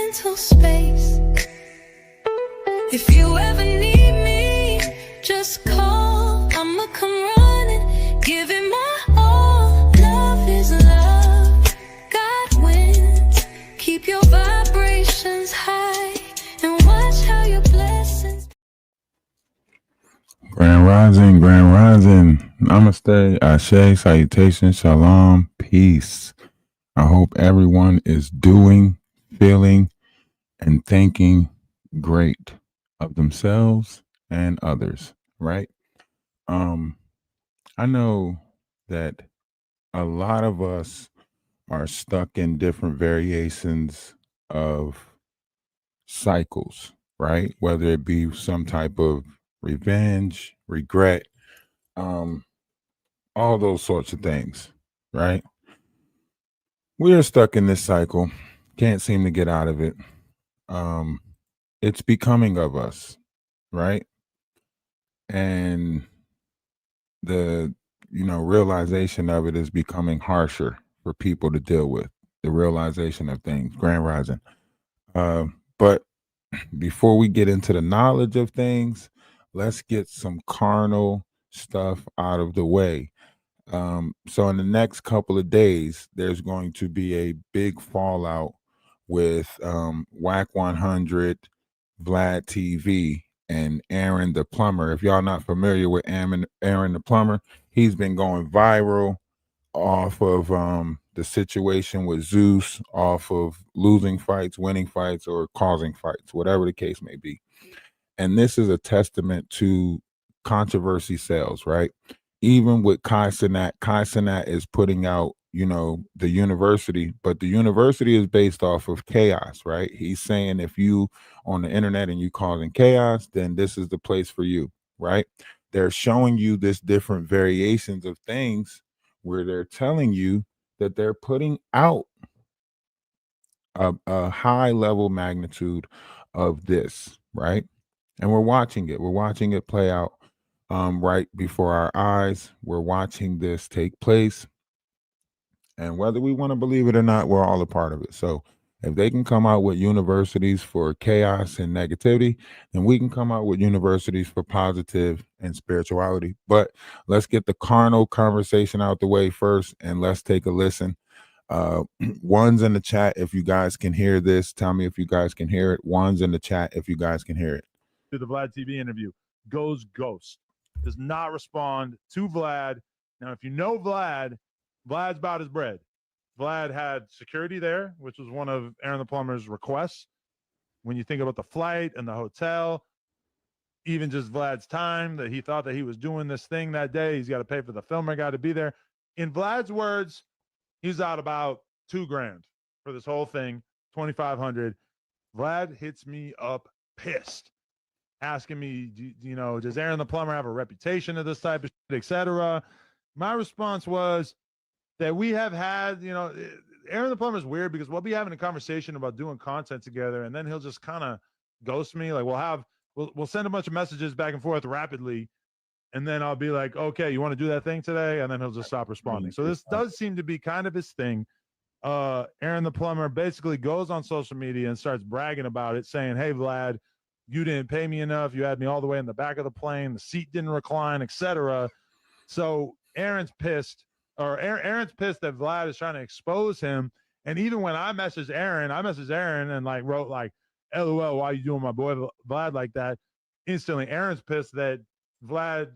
mental space. If you ever need me, just call. I'ma come running, give it my all. Love is love, God wins. Keep your vibrations high and watch how your blessings. Grand Rising, Namaste, Ashe, Salutation, Shalom, peace. I hope everyone is doing, feeling, and thinking great of themselves and others, right? I know that a lot of us are stuck in different variations of cycles, right? Whether it be some type of revenge, regret, um, all those sorts of things, right? We are stuck in this cycle, can't seem to get out of it. Um, it's becoming of us, right? And the realization of it is becoming harsher for people to deal with. The realization of things, Grand Rising. But before we get into the knowledge of things, let's get some carnal stuff out of the way. So in the next couple of days, there's going to be a big fallout with Whack 100, Vlad TV, and Aaron the Plumber. If y'all not familiar with Aaron the Plumber, he's been going viral off of the situation with Zeus, off of losing fights, winning fights, or causing fights, whatever the case may be. And this is a testament to controversy sells, right? Even with Kai Cenat is putting out, the university, but the university is based off of chaos, right? He's saying if you on the internet and you causing chaos, then this is the place for you, right? They're showing you this different variations of things where they're telling you that they're putting out a high level magnitude of this, right? And we're watching it. We're watching it play out right before our eyes. We're watching this take place. And whether we want to believe it or not, we're all a part of it. So if they can come out with universities for chaos and negativity, then we can come out with universities for positive and spirituality. But let's get the carnal conversation out the way first, and let's take a listen. One's in the chat if you guys can hear this. Tell me if you guys can hear it. One's in the chat if you guys can hear it. To the Vlad TV interview, goes ghost, does not respond to Vlad. Now, if you know Vlad's about his bread. Vlad had security there, which was one of Aaron the Plumber's requests. When you think about the flight and the hotel, even just Vlad's time that he thought that he was doing this thing that day, he's got to pay for the filmer guy to be there. In Vlad's words, he's out about $2,000 for this whole thing, $2,500. Vlad hits me up pissed, asking me, does Aaron the Plumber have a reputation of this type of shit, etc. My response was that we have had, Aaron the Plumber is weird because we'll be having a conversation about doing content together, and then he'll just kind of ghost me. Like we'll send a bunch of messages back and forth rapidly, and then I'll be like, okay, you want to do that thing today? And then he'll just stop responding. So this does seem to be kind of his thing. Aaron the Plumber basically goes on social media and starts bragging about it, saying, hey, Vlad, you didn't pay me enough. You had me all the way in the back of the plane. The seat didn't recline, etc. So Aaron's pissed that Vlad is trying to expose him. And even when I messaged Aaron and wrote LOL, why are you doing my boy Vlad like that? Instantly, Aaron's pissed that Vlad,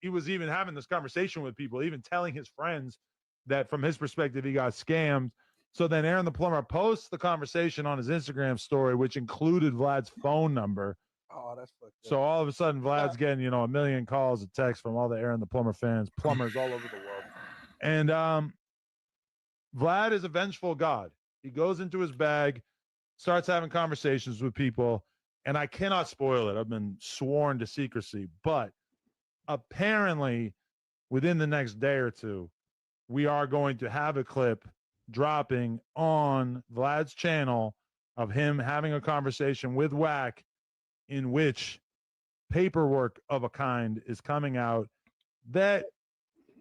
he was even having this conversation with people, even telling his friends that from his perspective, he got scammed. So then Aaron the Plumber posts the conversation on his Instagram story, which included Vlad's phone number. Oh, that's fucked up. So all of a sudden, Vlad's getting, a million calls and texts from all the Aaron the Plumber fans, plumbers all over the world. And Vlad is a vengeful god. He goes into his bag, starts having conversations with people, and I cannot spoil it. I've been sworn to secrecy. But apparently, within the next day or two, we are going to have a clip dropping on Vlad's channel of him having a conversation with Whack, in which paperwork of a kind is coming out that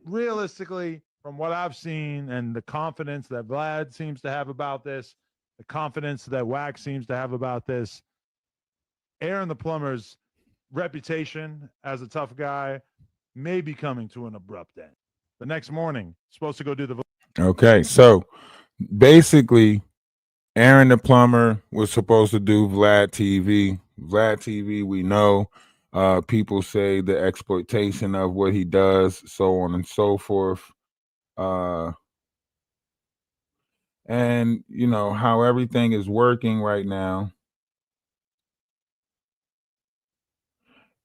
realistically, from what I've seen and the confidence that Vlad seems to have about this, the confidence that Wax seems to have about this. Aaron the Plumber's reputation as a tough guy may be coming to an abrupt end. The next morning, supposed to go do the. Okay, so basically, Aaron the Plumber was supposed to do Vlad TV. Vlad TV, we know. People say the exploitation of what he does, so on and so forth. And you know how everything is working right now.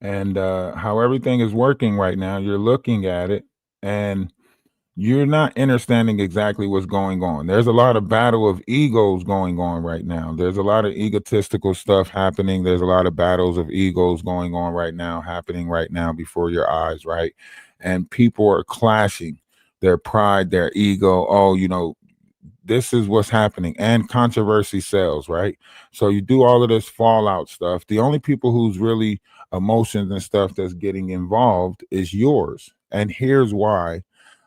And how everything is working right now, you're looking at it and you're not understanding exactly what's going on. There's a lot of battle of egos going on right now. There's a lot of egotistical stuff happening. There's a lot of battles of egos going on right now, happening right now before your eyes, right? And people are clashing their pride, their ego. Oh, you know, this is what's happening. And controversy sells, right? So you do all of this fallout stuff. The only people who's really emotions and stuff that's getting involved is yours. And here's why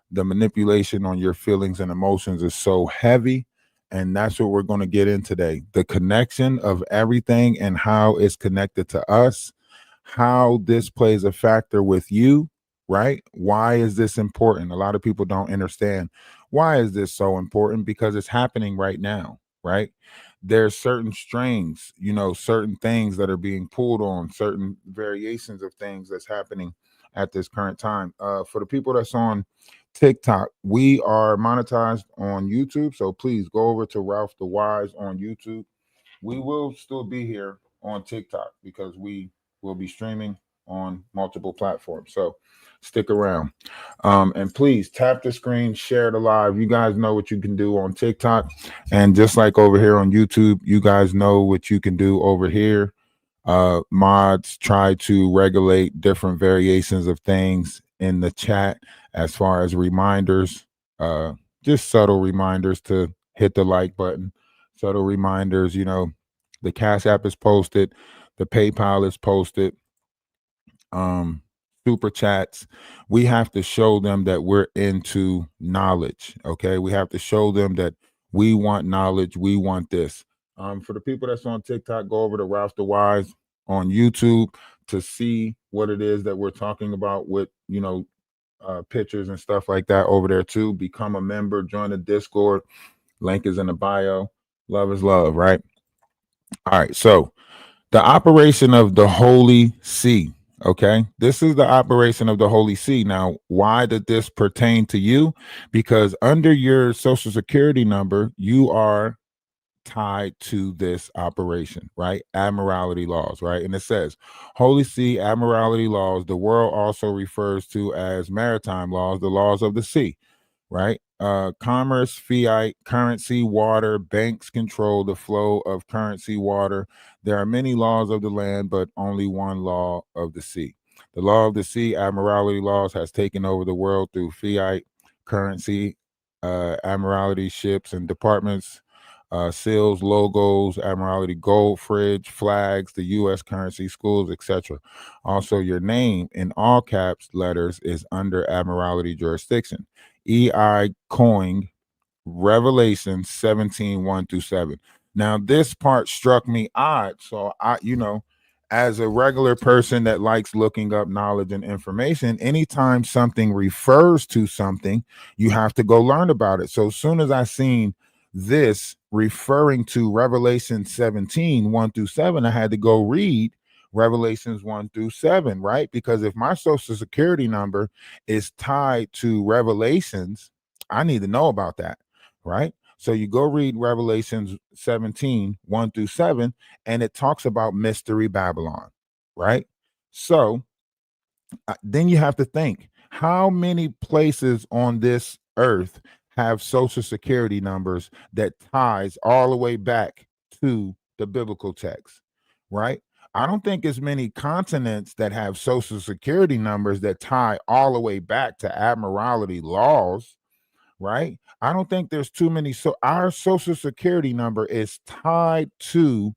the manipulation on your feelings and emotions is so heavy. And that's what we're going to get in today. The connection of everything and how it's connected to us, how this plays a factor with you, right? Why is this important? A lot of people don't understand. Why is this so important? Because it's happening right now, right? There's certain strings, you know, certain things that are being pulled on, certain variations of things that's happening at this current time. For the people that's on TikTok, we are monetized on YouTube. So please go over to Ralph the Wise on YouTube. We will still be here on TikTok because we will be streaming on multiple platforms. So stick around. And please tap the screen, share the live. You guys know what you can do on TikTok. And just like over here on YouTube, you guys know what you can do over here. Mods try to regulate different variations of things in the chat as far as reminders, just subtle reminders to hit the like button, subtle reminders. You know, the Cash App is posted, the PayPal is posted, super chats. We have to show them that we're into knowledge. Okay, we have to show them that we want knowledge, we want this. For the people that's on TikTok, go over to Ralph the Wise on YouTube to see what it is that we're talking about with, you know, pictures and stuff like that over there too. Become a member, join the Discord. Link is in the bio. Love is love, right? All right. So the operation of the Holy See. Okay. This is the operation of the Holy See. Now, why did this pertain to you? Because under your social security number, you are tied to this operation, right? Admiralty laws, right? And it says Holy See, admiralty laws. The world also refers to as maritime laws, the laws of the sea, right? Commerce, fiat, currency, water, banks control the flow of currency, water. There are many laws of the land, but only one law of the sea. The law of the sea, admiralty laws, has taken over the world through fiat, currency, admiralty ships and departments, seals, logos, admiralty gold, fridge, flags, the U.S. currency, schools, etc. Also, your name in all caps letters is under admiralty jurisdiction. EI coined Revelation 17, 1-7. Now, this part struck me odd. So I, you know, as a regular person that likes looking up knowledge and information, anytime something refers to something, you have to go learn about it. So as soon as I seen this referring to Revelation 17, 1-7, I had to go read Revelations 1-7, right? Because if my social security number is tied to Revelations, I need to know about that, right? So you go read Revelations 17, 1-7, and it talks about Mystery Babylon, right? So then you have to think, how many places on this earth have social security numbers that ties all the way back to the biblical text, right? I don't think as many continents that have social security numbers that tie all the way back to admiralty laws, right? I don't think there's too many. So our social security number is tied to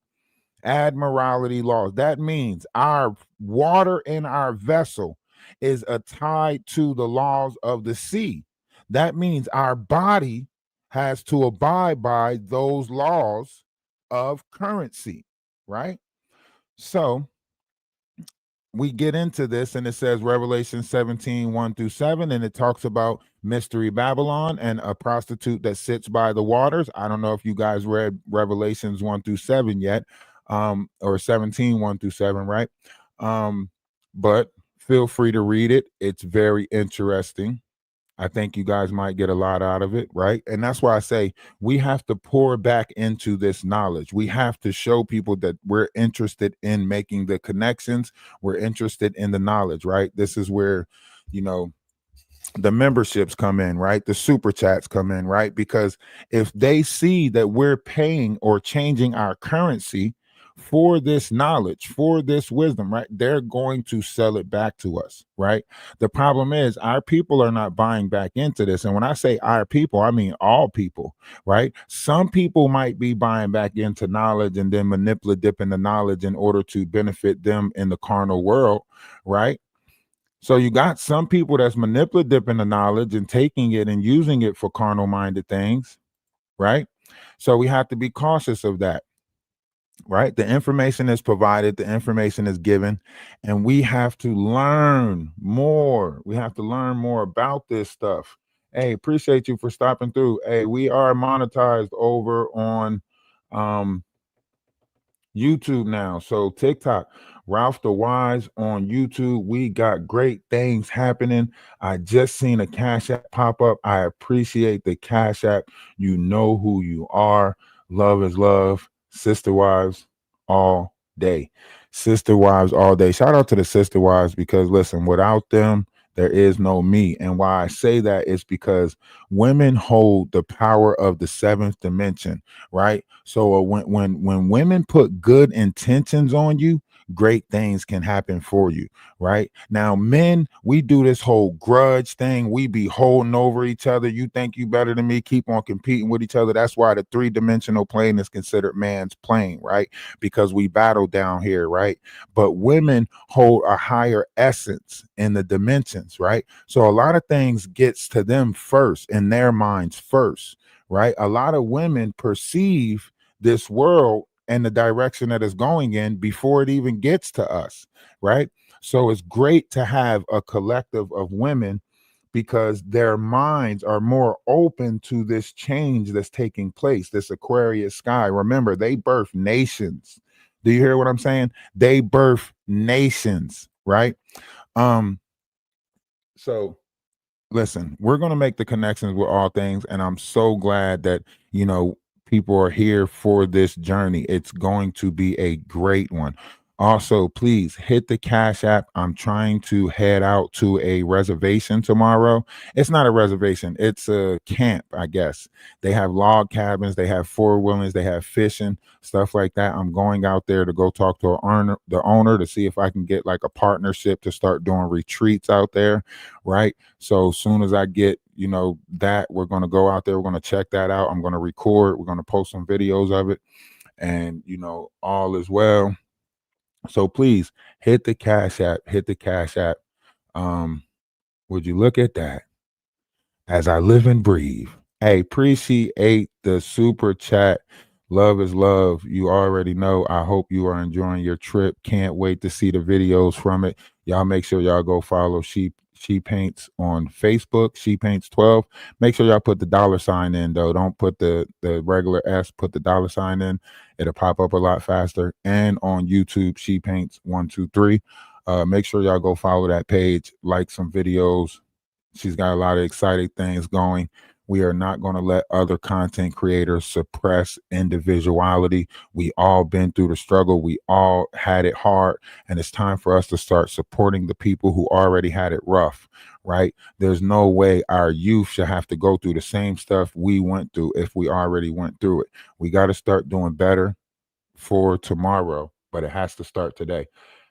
admiralty laws. That means our water in our vessel is tied to the laws of the sea. That means our body has to abide by those laws of currency, right? So we get into this, and it says Revelation 17, 1-7, and it talks about Mystery Babylon and a prostitute that sits by the waters. I don't know if you guys read Revelations 1-7 yet, or 17, 1-7, right? But feel free to read it. It's very interesting. I think you guys might get a lot out of it, right? And that's why I say we have to pour back into this knowledge. We have to show people that we're interested in making the connections. We're interested in the knowledge, right? This is where, you know, the memberships come in, right? The super chats come in, right? Because if they see that we're paying or changing our currency for this knowledge, for this wisdom, right, they're going to sell it back to us, right? The problem is our people are not buying back into this. And when I say our people, I mean all people, right? Some people might be buying back into knowledge and then dipping the knowledge in order to benefit them in the carnal world, right? So you got some people that's dipping the knowledge and taking it and using it for carnal minded things, right? So we have to be cautious of that, right? The information is provided, the information is given, and we have to learn more. We have to learn more about this stuff. Hey, appreciate you for stopping through. Hey, we are monetized over on YouTube now. So TikTok, Ralph the Wise on YouTube. We got great things happening. I just seen a Cash App pop up. I appreciate the Cash App. You know who you are. Love is love. Sister Wives all day. Sister Wives all day. Shout out to the Sister Wives, because listen, without them, there is no me. And why I say that is because women hold the power of the seventh dimension, right? So when women put good intentions on you, great things can happen for you, right? Now, men, we do this whole grudge thing. We be holding over each other. You think you better than me, keep on competing with each other. That's why the three-dimensional plane is considered man's plane, right? Because we battle down here, right? But women hold a higher essence in the dimensions, right? So a lot of things gets to them first, in their minds first, right? A lot of women perceive this world and the direction that it's going in before it even gets to us, right? So it's great to have a collective of women, because their minds are more open to this change that's taking place, this Aquarius sky. Remember, they birth nations. Do you hear what I'm saying? They birth nations, right? So listen, we're going to make the connections with all things, and I'm so glad that, you know, people are here for this journey. It's going to be a great one. Also, please hit the Cash App. I'm trying to head out to a reservation tomorrow. It's not a reservation, it's a camp, I guess. They have log cabins, they have four-wheelings, they have fishing, stuff like that. I'm going out there to go talk to the owner to see if I can get like a partnership to start doing retreats out there, right? So as soon as I get, you know, that, we're going to go out there, we're going to check that out. I'm going to record, we're going to post some videos of it, and, you know, all is well. So please hit the Cash App, hit the Cash App. Would you look at that? As I live and breathe. Hey, appreciate the super chat. Love is love. You already know. I hope you are enjoying your trip. Can't wait to see the videos from it. Y'all make sure y'all go follow She Paints on Facebook, She Paints 12. Make sure y'all put the $ in, though. Don't put the regular S, put the $ in. It'll pop up a lot faster. And on YouTube, She Paints 123. Make sure y'all go follow that page, like some videos. She's got a lot of exciting things going. We are not going to let other content creators suppress individuality. We all been through the struggle. We all had it hard, and it's time for us to start supporting the people who already had it rough, right? There's no way our youth should have to go through the same stuff we went through if we already went through it. We got to start doing better for tomorrow, but it has to start today.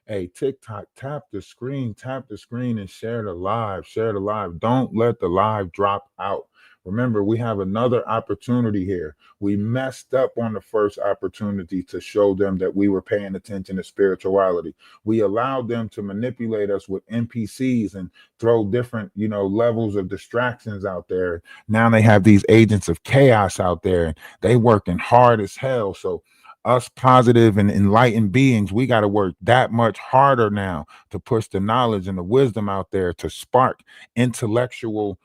Hey, TikTok, tap the screen and share the live. Share the live. Don't let the live drop out, Remember, we have another opportunity here. We messed up on the first opportunity to show them that we were paying attention to spirituality. We allowed them to manipulate us with NPCs and throw different, levels of distractions out there. Now they have these agents of chaos out there, and they working hard as hell. So us positive and enlightened beings, we got to work that much harder now to push the knowledge and the wisdom out there to spark intellectual,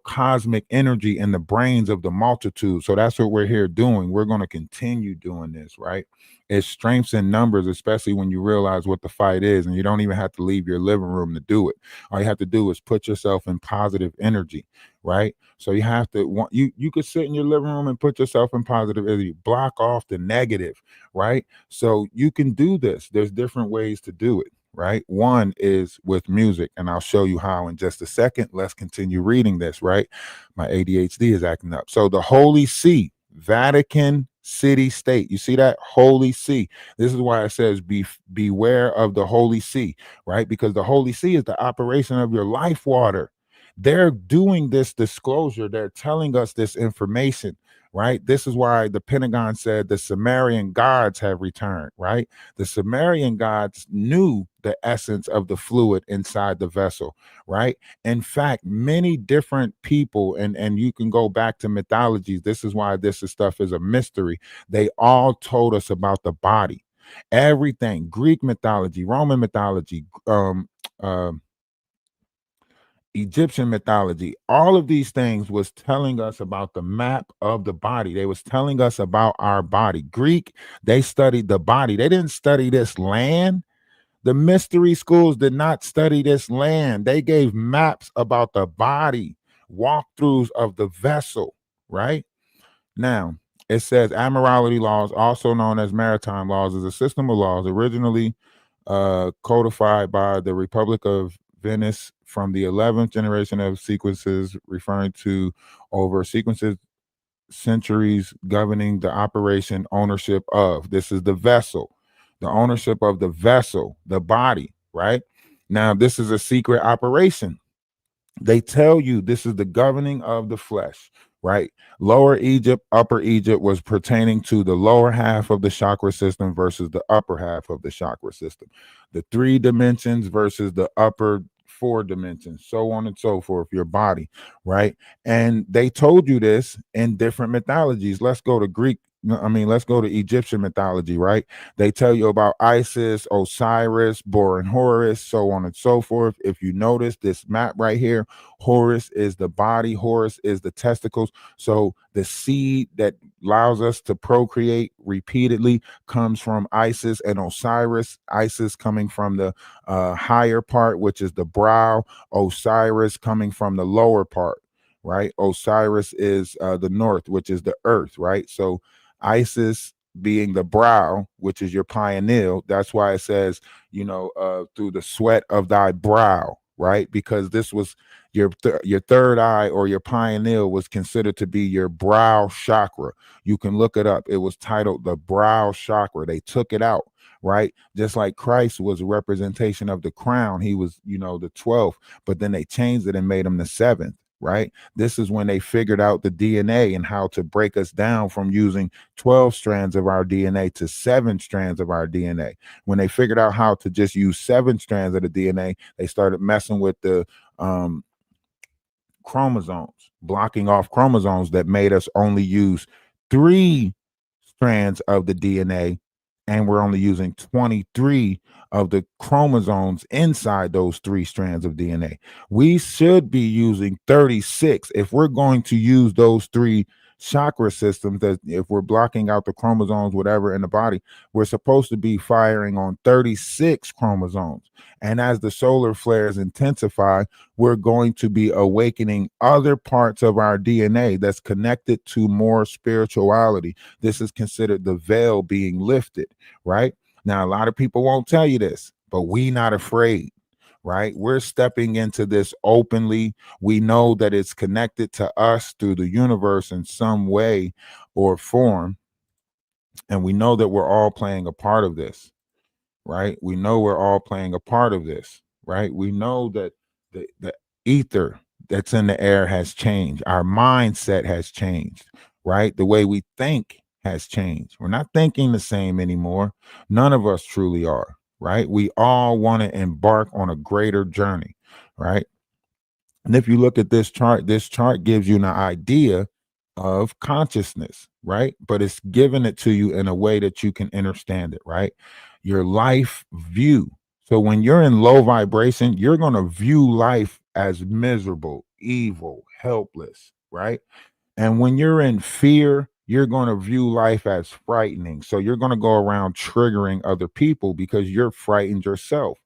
cosmic energy in the brains of the multitude. So that's what we're here doing. We're going to continue doing this, right? It's strengths in numbers, especially when you realize what the fight is, and you don't even have to leave your living room to do it. All you have to do is put yourself in positive energy, right? So you have to you could sit in your living room and put yourself in positive energy, block off the negative, right? So you can do this. There's different ways to do it, right? One is with music, and I'll show you how in just a second. Let's continue reading this, right? My ADHD is acting up. So the Holy See, Vatican City State. You see that? Holy See. This is why it says beware of the Holy See, right? Because the Holy See is the operation of your life water. They're doing this disclosure. They're telling us this information, right? This is why the Pentagon said the Sumerian gods have returned, right? The Sumerian gods knew the essence of the fluid inside the vessel, right? In fact, many different people, and you can go back to mythologies. This is why this stuff is a mystery. They all told us about the body. Everything, Greek mythology, Roman mythology, Egyptian mythology, all of these things was telling us about the map of the body. They was telling us about our body. Greek, they studied the body. They didn't study this land. The mystery schools did not study this land. They gave maps about the body, walkthroughs of the vessel, right? Now, it says Amorality laws, also known as maritime laws, is a system of laws originally codified by the Republic of Venice from the 11th generation of sequences, referring to over sequences centuries governing the operation ownership of. This is the vessel, the ownership of the vessel, the body, right? Now, this is a secret operation. They tell you this is the governing of the flesh, right? Lower Egypt, Upper Egypt was pertaining to the lower half of the chakra system versus the upper half of the chakra system. The 3 dimensions versus the upper 4 dimensions, so on and so forth, your body, right? And they told you this in different mythologies. Let's go to let's go to Egyptian mythology, right? They tell you about Isis, Osiris, Bor and Horus, so on and so forth. If you notice this map right here, Horus is the body, Horus is the testicles. So the seed that allows us to procreate repeatedly comes from Isis and Osiris. Isis coming from the higher part, which is the brow, Osiris coming from the lower part, right? Osiris is the north, which is the earth, right? So Isis being the brow, which is your pineal. That's why it says, through the sweat of thy brow, right? Because this was your third eye, or your pineal was considered to be your brow chakra. You can look it up. It was titled the brow chakra. They took it out, right? Just like Christ was a representation of the crown. He was, the 12th, but then they changed it and made him the 7th. Right? This is when they figured out the DNA and how to break us down from using 12 strands of our DNA to 7 strands of our DNA. When they figured out how to just use 7 strands of the DNA, they started messing with the chromosomes, blocking off chromosomes that made us only use 3 strands of the DNA, and we're only using 23 of the chromosomes inside those 3 strands of DNA. We should be using 36 if we're going to use those 3 chakra systems. That if we're blocking out the chromosomes, whatever in the body, we're supposed to be firing on 36 chromosomes. And as the solar flares intensify, we're going to be awakening other parts of our DNA that's connected to more spirituality. This is considered the veil being lifted, right? Now, a lot of people won't tell you this, but we not afraid, right? We're stepping into this openly. We know that it's connected to us through the universe in some way or form. And we know that we're all playing a part of this, right? We know we're all playing a part of this, right? We know that the ether, that's in the air has changed. Our mindset has changed, right? The way we think has changed. We're not thinking the same anymore. None of us truly are, right? We all want to embark on a greater journey, right? And if you look at this chart gives you an idea of consciousness, right? But it's giving it to you in a way that you can understand it, right? Your life view. So when you're in low vibration, you're going to view life as miserable, evil, helpless, right? And when you're in fear, you're going to view life as frightening. So you're going to go around triggering other people because you're frightened yourself.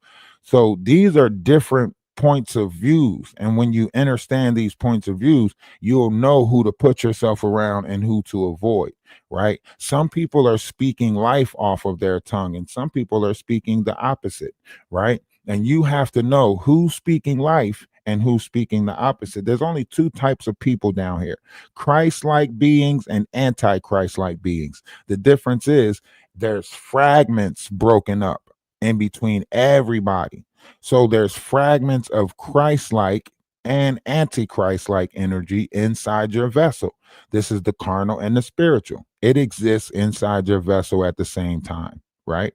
So these are different points of views. And when you understand these points of views, you'll know who to put yourself around and who to avoid, right? Some people are speaking life off of their tongue, and some people are speaking the opposite, right? And you have to know who's speaking life and who's speaking the opposite. There's only two types of people down here: Christ-like beings and anti-Christ-like beings. The difference is there's fragments broken up in between everybody. So there's fragments of Christ-like and anti-Christ-like energy inside your vessel. This is the carnal and the spiritual. It exists inside your vessel at the same time, right?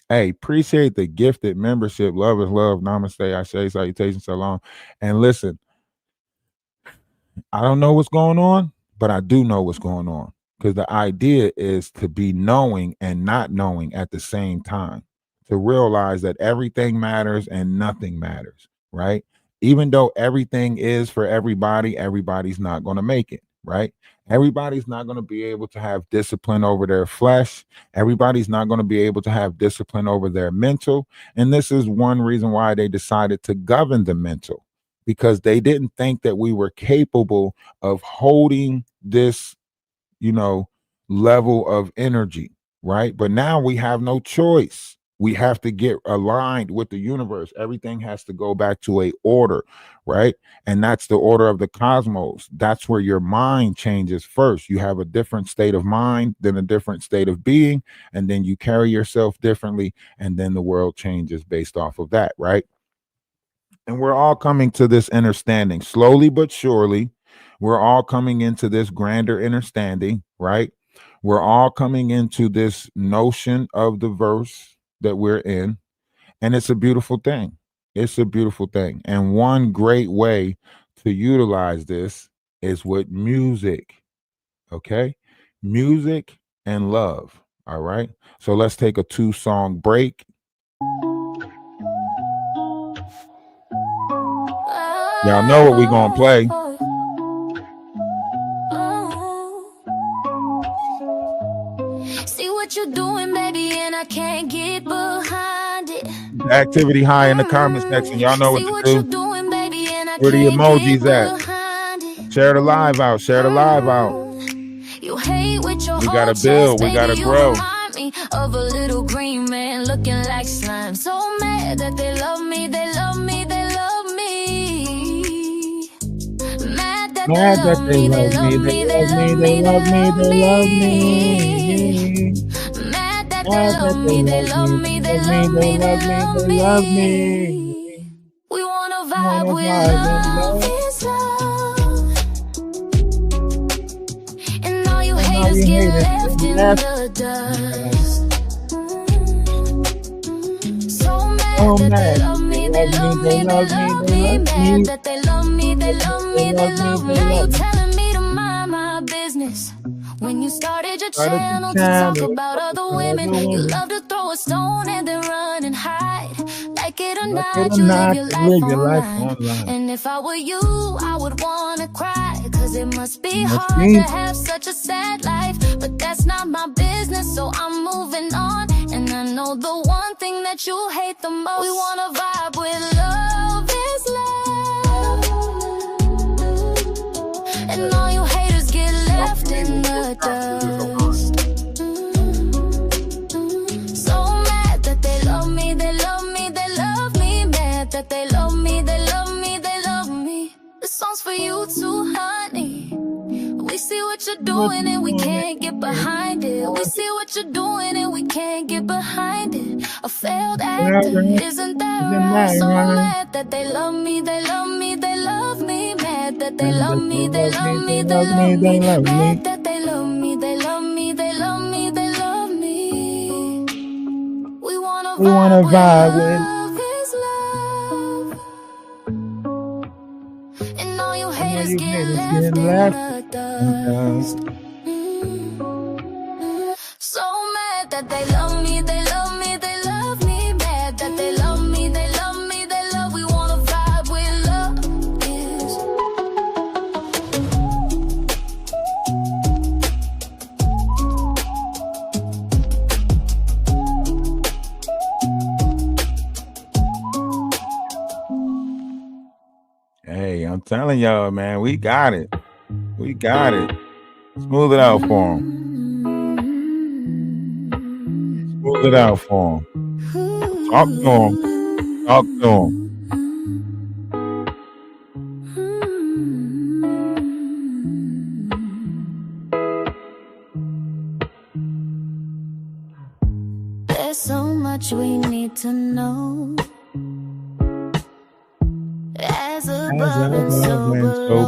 Hey, appreciate the gifted membership. Love is love. Namaste. I say salutations so long. And listen, I don't know what's going on, but I do know what's going on, because the idea is to be knowing and not knowing at the same time, to realize that everything matters and nothing matters, right? Even though everything is for everybody, everybody's not going to make it, right? Everybody's not going to be able to have discipline over their flesh. Everybody's not going to be able to have discipline over their mental. And this is one reason why they decided to govern the mental, because they didn't think that we were capable of holding this, level of energy, right? But now we have no choice. We have to get aligned with the universe. Everything has to go back to a order, right? And that's the order of the cosmos. That's where your mind changes first. You have a different state of mind, then a different state of being, and then you carry yourself differently, and then the world changes based off of that, right? And we're all coming to this understanding slowly but surely. We're all coming into this grander understanding, right? We're all coming into this notion of the verse that we're in. And it's a beautiful thing. It's a beautiful thing. And one great way to utilize this is with music. Okay? Music and love. All right. So let's take a 2-song break. Y'all know what we're gonna play. See what you're doing, baby, and I can't get behind it. The activity high in the comment section. Y'all know what to do. Doing, baby, and I Where the can't emojis get at? behind it. Share the live out. Share the live out. You hate with your We whole gotta chest, build. We baby, gotta you grow. remind me of a little green man looking like slime. So mad that they love me, they love me, they love me. Mad that Mad they that love me, they love me, they love me, they love me. Mad that they love me, they love me, they love me, they love me. We wanna vibe with love is love. And all you haters get left in the dust. So mad that they love me, they love me, they love me. Mad that they love me, they love me, they love me. Now you telling me to mind my business. When you started your channel to talk about other women, you love to throw a stone and then run and hide. Like it or not, you live your life online. And if I were you, I would wanna cry, cause it must be hard to have such a sad life. But that's not my business, so I'm moving on. And I know the one thing that you hate the most. We wanna vibe with love is love. And all you haters get left in the dust. So mad that they love me, they love me, they love me. Mad that they love me, they love me, they love me. This song's for you too, honey. We see what you're doing and we can't get behind it. We see what you're doing and we can't get behind it. A failed actor, isn't that right? So mad that they love me, they love me, they love me. Mad that they love me, they love me, they love me. Mad that they love me, they love me, they love me, they love me. We wanna vibe with love is love. And all you haters get left in the dust. So mad that they love me, they love me, they love me. Mad that they love me, they love me, they love. We wanna vibe with love is. Hey, I'm telling y'all, man, we got it. We got it. Smooth it out for him. Smooth it out for him. Talk to him. Talk to him. There's so much we need to know. As above and so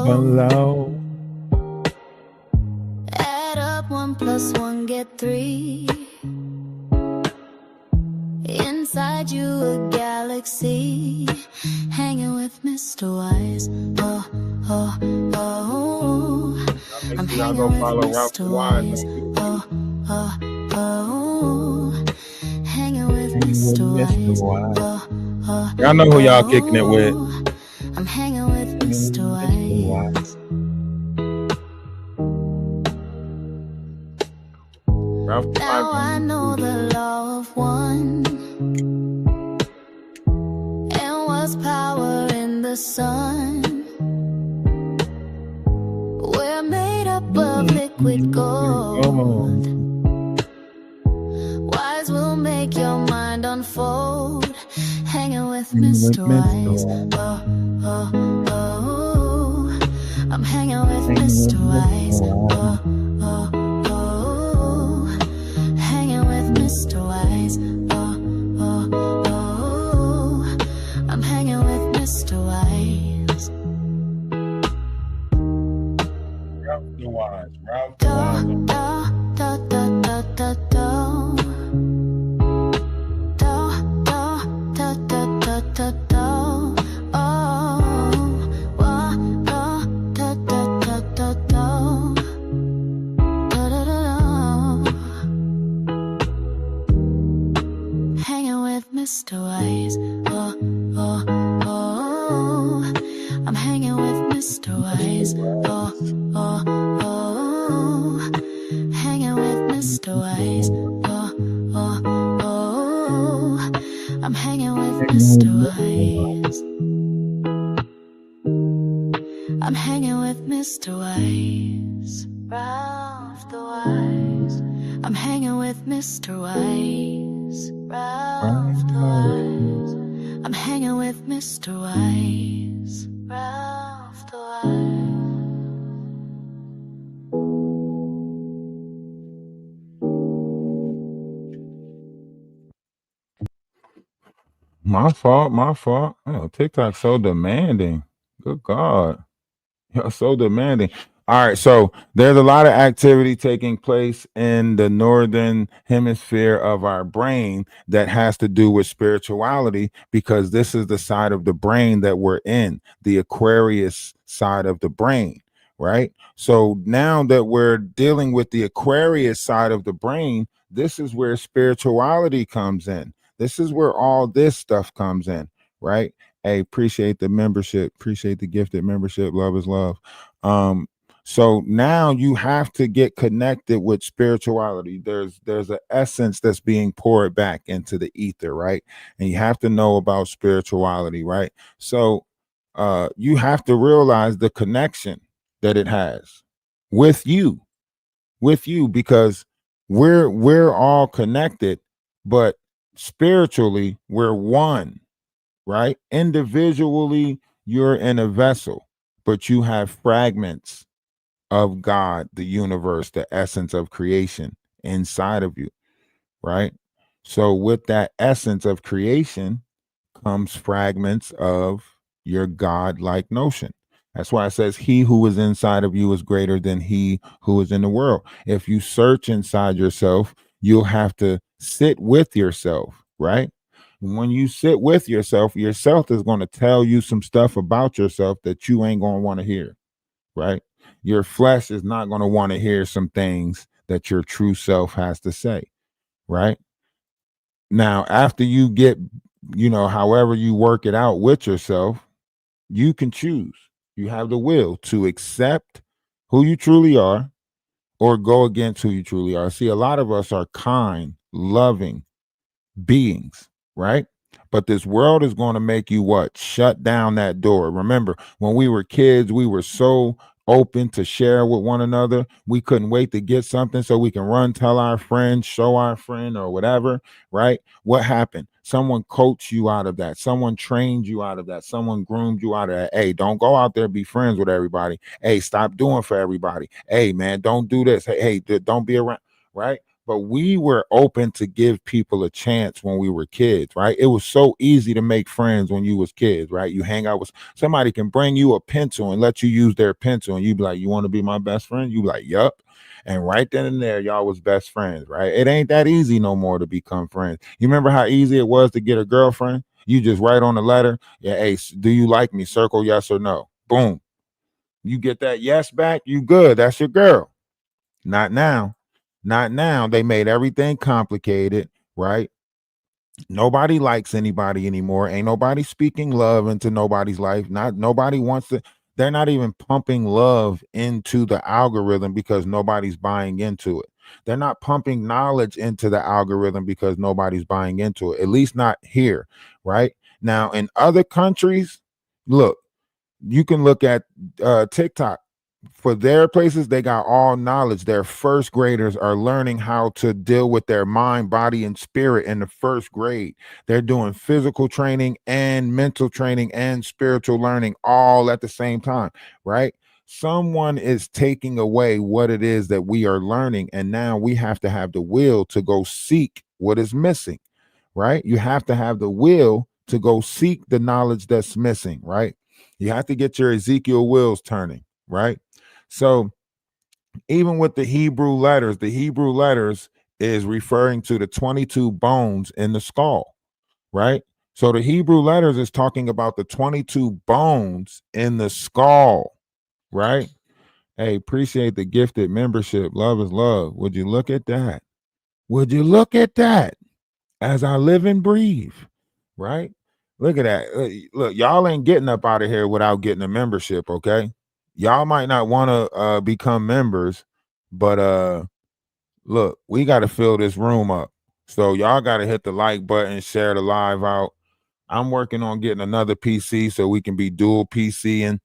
below. Add up 1 + 1 get 3. Inside you a galaxy, hanging with Mr. Wise. Oh, oh, oh. I'm hanging with Mr. Wise. Oh, oh, oh. Hanging with Mr. Wise. Oh, oh, y'all know who y'all kicking it with. I'm hanging with Mr. Wise. Now I know the law of one, and what's power in the sun. We're made up of liquid gold. Wise will make your mind unfold. Hanging with Mr. Wise. Oh, oh, oh. I'm hanging with Mr. Wise. Oh, oh, oh. Hanging with Mr. Wise. Oh, oh, oh. I'm hanging with Mr. Wise. Ralph the Wise. Ralph the Do, Wise. do, do, do, do, do. Do, do, do, do, do, do, do. Oh, wa, do, do, do, do, do, do. Do, do, do, do. Hanging with Mr. Wise. Oh, oh, oh. I'm hanging with Mr. Wise. Oh, oh, oh. Hanging with Mr. Wise. Oh, oh, oh. I'm hanging with Mr. Wise. I'm hanging with Mr. Wise. Ralph the Wise. I'm hanging with Mr. Wise. Ralph the Wise. I'm hanging with Mr. Wise. Ralph the Wise. My fault. My fault. Oh, TikTok's so demanding. Good God. You're so demanding. All right. So there's a lot of activity taking place in the northern hemisphere of our brain that has to do with spirituality, because this is the side of the brain that we're in, the Aquarius side of the brain. Right. So now that we're dealing with the Aquarius side of the brain, this is where spirituality comes in. This is where all this stuff comes in. Right. Hey, appreciate the membership. Appreciate the gifted membership. Love is love. So now you have to get connected with spirituality. There's an essence that's being poured back into the ether, right? And you have to know about spirituality, right? So you have to realize the connection that it has with you, because we're all connected, but spiritually we're one. Right? Individually, you're in a vessel, but you have fragments of God, the universe, the essence of creation inside of you. Right? So with that essence of creation comes fragments of your God-like notion. That's why it says, he who is inside of you is greater than he who is in the world. If you search inside yourself, you'll have to sit with yourself, right? When you sit with yourself is going to tell you some stuff about yourself that you ain't going to want to hear, right? Your flesh is not going to want to hear some things that your true self has to say, right? Now, after you get, however you work it out with yourself, you can choose. You have the will to accept who you truly are or go against who you truly are. See, a lot of us are kind, loving beings, right? But this world is going to make you what? Shut down that door. Remember, when we were kids, we were so open to share with one another. We couldn't wait to get something so we can run, tell our friends, show our friend or whatever, right? What happened? Someone coached you out of that. Someone trained you out of that. Someone groomed you out of that. Hey, don't go out there, be friends with everybody. Hey, stop doing for everybody. Hey, man, don't do this. Hey, don't be around, right? But we were open to give people a chance when we were kids, right? It was so easy to make friends when you was kids, right? You hang out with somebody, can bring you a pencil and let you use their pencil, and you be like, you want to be my best friend? You be like, yup. And right then and there, y'all was best friends, right? It ain't that easy no more to become friends. You remember how easy it was to get a girlfriend? You just write on the letter, yeah, hey, do you like me? Circle yes or no. Boom. You get that yes back, you good. That's your girl. Not now. Not now. They made everything complicated, right? Nobody likes anybody anymore. Ain't nobody speaking love into nobody's life. Nobody wants to. They're not even pumping love into the algorithm because nobody's buying into it. They're not pumping knowledge into the algorithm because nobody's buying into it. At least not here, right? Now, in other countries, look, you can look at TikTok. For their places, they got all knowledge. Their first graders are learning how to deal with their mind, body, and spirit in the first grade. They're doing physical training and mental training and spiritual learning all at the same time, right? Someone is taking away what it is that we are learning, and now we have to have the will to go seek what is missing, right? You have to have the will to go seek the knowledge that's missing, right? You have to get your Ezekiel wheels turning, right? So even with the Hebrew letters is referring to the 22 bones in the skull, right? So the Hebrew letters is talking about the 22 bones in the skull, right? Hey, appreciate the gifted membership. Love is love. Would you look at that? Would you look at that? As I live and breathe, right? Look at that. Look, y'all ain't getting up out of here without getting a membership, okay? Y'all might not want to become members, but look, we got to fill this room up. So y'all got to hit the like button, share the live out. I'm working on getting another PC so we can be dual PCing,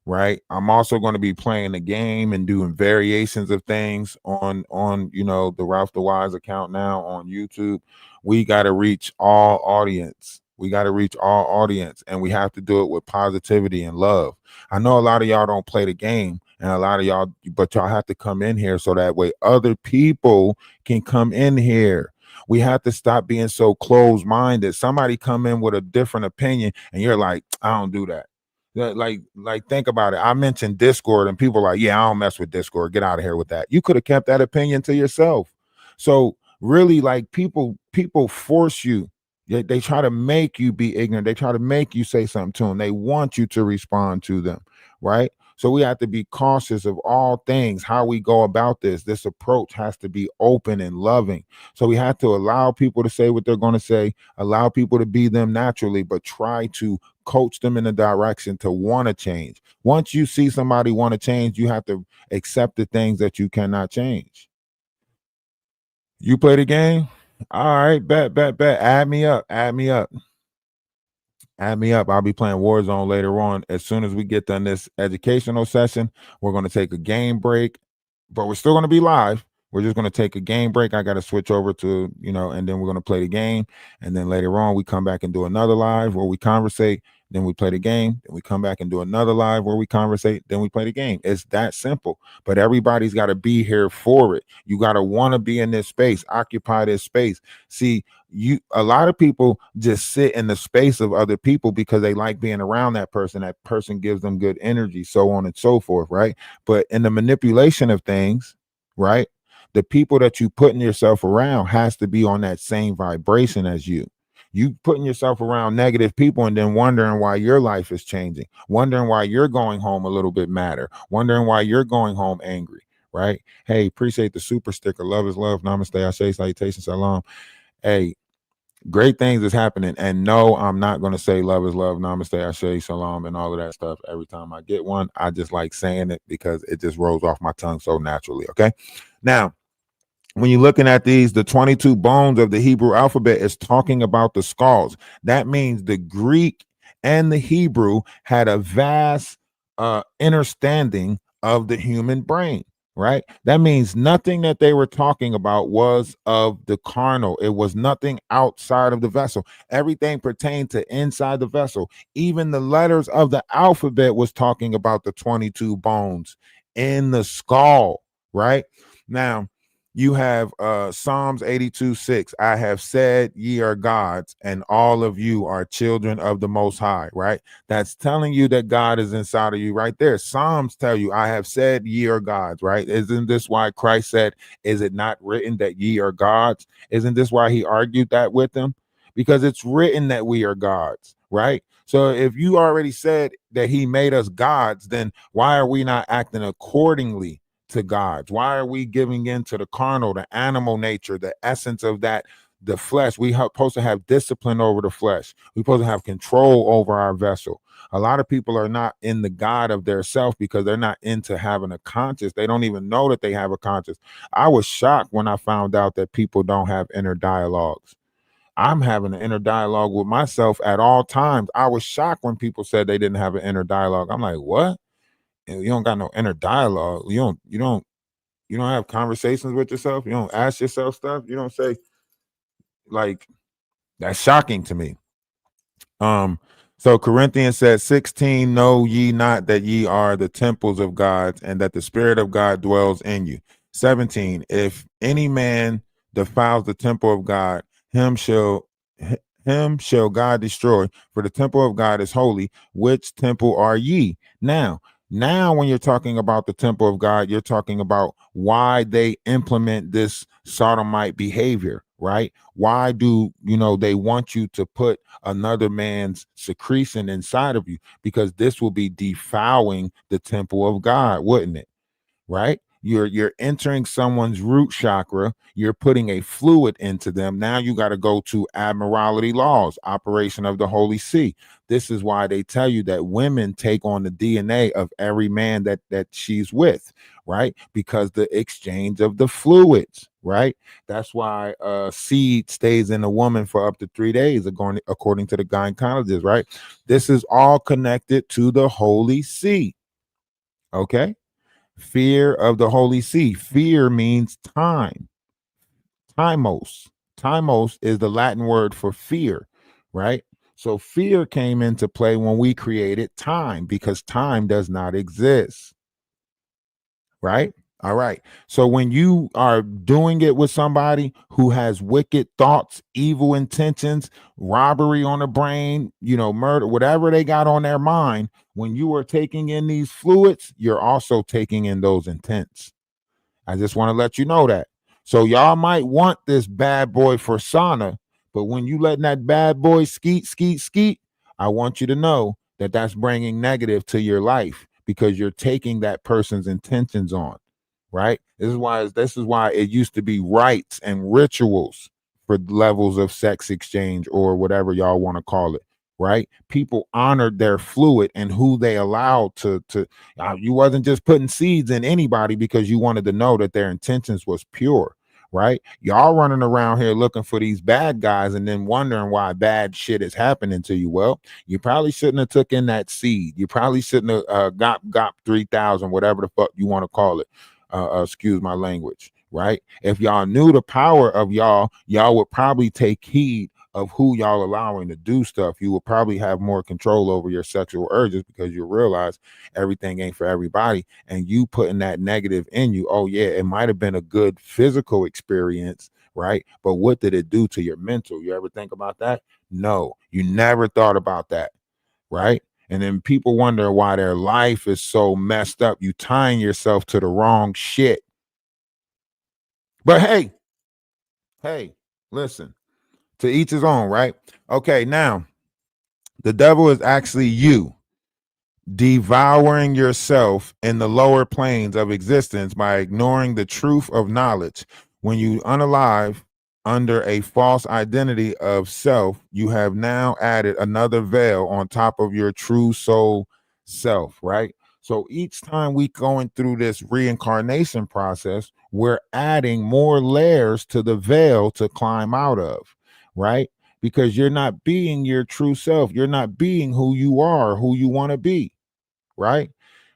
right? I'm also going to be playing the game and doing variations of things on the Ralph the Wise account now on YouTube. We got to reach all audience. We got to reach all audience, and we have to do it with positivity and love. I know a lot of y'all don't play the game, and a lot of y'all, but y'all have to come in here so that way other people can come in here. We have to stop being so closed-minded. Somebody come in with a different opinion, and you're like, I don't do that. Like think about it. I mentioned Discord and people are like, yeah, I don't mess with Discord. Get out of here with that. You could have kept that opinion to yourself. So really, like people force you. They try to make you be ignorant. They try to make you say something to them. They want you to respond to them, right? So we have to be cautious of all things, how we go about this. This approach has to be open and loving. So we have to allow people to say what they're going to say, allow people to be them naturally, but try to coach them in a direction to want to change. Once you see somebody want to change, you have to accept the things that you cannot change. You play the game? All right, bet. Add me up. I'll be playing Warzone later on. As soon as we get done this educational session, we're going to take a game break, but we're still going to be live. We're just going to take a game break. I got to switch over to, and then we're going to play the game. And then later on, we come back and do another live where we conversate. Then we play the game. Then we come back and do another live where we conversate. Then we play the game. It's that simple. But everybody's got to be here for it. You got to want to be in this space, occupy this space. See, a lot of people just sit in the space of other people because they like being around that person. That person gives them good energy, so on and so forth, right? But in the manipulation of things, right, the people that you putting yourself around has to be on that same vibration as you. You putting yourself around negative people and then wondering why your life is changing, wondering why you're going home a little bit madder, wondering why you're going home angry, right? Hey, appreciate the super sticker. Love is love. Namaste. Ashe. Salutations. Salam. Hey, great things is happening. And no, I'm not going to say love is love. Namaste. Ashe. Salam. And all of that stuff. Every time I get one, I just like saying it because it just rolls off my tongue so naturally. Okay. Now, when you're looking at these, the 22 bones of the Hebrew alphabet is talking about the skulls. That means the Greek and the Hebrew had a vast understanding of the human brain, right? That means nothing that they were talking about was of the carnal. It was nothing outside of the vessel. Everything pertained to inside the vessel. Even the letters of the alphabet was talking about the 22 bones in the skull, right? Now, you have Psalms 82:6. I have said ye are gods, and all of you are children of the Most High, right? That's telling you that God is inside of you right there. Psalms tell you, I have said ye are gods, right? Isn't this why Christ said, is it not written that ye are gods? Isn't this why he argued that with them? Because it's written that we are gods, right? So if you already said that he made us gods, then why are we not acting accordingly to gods? Why are we giving in to the carnal, the animal nature, the essence of that, the flesh? We are supposed to have discipline over the flesh. We're supposed to have control over our vessel. A lot of people are not in the God of their self because they're not into having a conscience. They don't even know that they have a conscience. I was shocked when I found out that people don't have inner dialogues. I'm having an inner dialogue with myself at all times. I was shocked when people said they didn't have an inner dialogue. I'm like, what? You don't got no inner dialogue. You don't have conversations with yourself. You don't ask yourself stuff. You don't say, like, that's shocking to me. So Corinthians says 16, know ye not that ye are the temples of God, and that the Spirit of God dwells in you. 17, if any man defiles the temple of God, him shall God destroy, for the temple of God is holy. Which temple are ye? Now, when you're talking about the temple of God, you're talking about why they implement this sodomite behavior, right? Why do they want you to put another man's secretion inside of you? Because this will be defiling the temple of God, wouldn't it? Right? You're entering someone's root chakra. You're putting a fluid into them. Now you got to go to abnormality laws, operation of the Holy See. This is why they tell you that women take on the DNA of every man that she's with, right? Because the exchange of the fluids, right? That's why seed stays in a woman for up to 3 days, according to the gynecologist, right? This is all connected to the Holy See. Okay. Fear of the Holy See. Fear means time. Timos. Timos is the Latin word for fear, right? So fear came into play when we created time, because time does not exist, right? All right. So when you are doing it with somebody who has wicked thoughts, evil intentions, robbery on the brain, murder, whatever they got on their mind, when you are taking in these fluids, you're also taking in those intents. I just want to let you know that. So y'all might want this bad boy for sauna, but when you letting that bad boy skeet, I want you to know that that's bringing negative to your life, because you're taking that person's intentions on. Right? This is why it used to be rites and rituals for levels of sex exchange, or whatever y'all want to call it. Right? People honored their fluid and who they allowed to you wasn't just putting seeds in anybody because you wanted to know that their intentions was pure. Right? Y'all running around here looking for these bad guys and then wondering why bad shit is happening to you. Well, you probably shouldn't have took in that seed. You probably shouldn't have got 3,000, whatever the fuck you want to call it. Excuse my language, right? If y'all knew the power of y'all would probably take heed of who y'all allowing to do stuff. You will probably have more control over your sexual urges because you realize everything ain't for everybody. And you putting that negative in you, oh yeah, it might have been a good physical experience, right? But what did it do to your mental? You ever think about that? No, you never thought about that, right? And then people wonder why their life is so messed up. You tying yourself to the wrong shit. But hey, listen, to each his own, right? Okay, now the devil is actually you devouring yourself in the lower planes of existence by ignoring the truth of knowledge. When you unalive under a false identity of self, you have now added another veil on top of your true soul self, right? So each time we going through this reincarnation process, we're adding more layers to the veil to climb out of, right? Because you're not being your true self. You're not being who you are, who you want to be, right?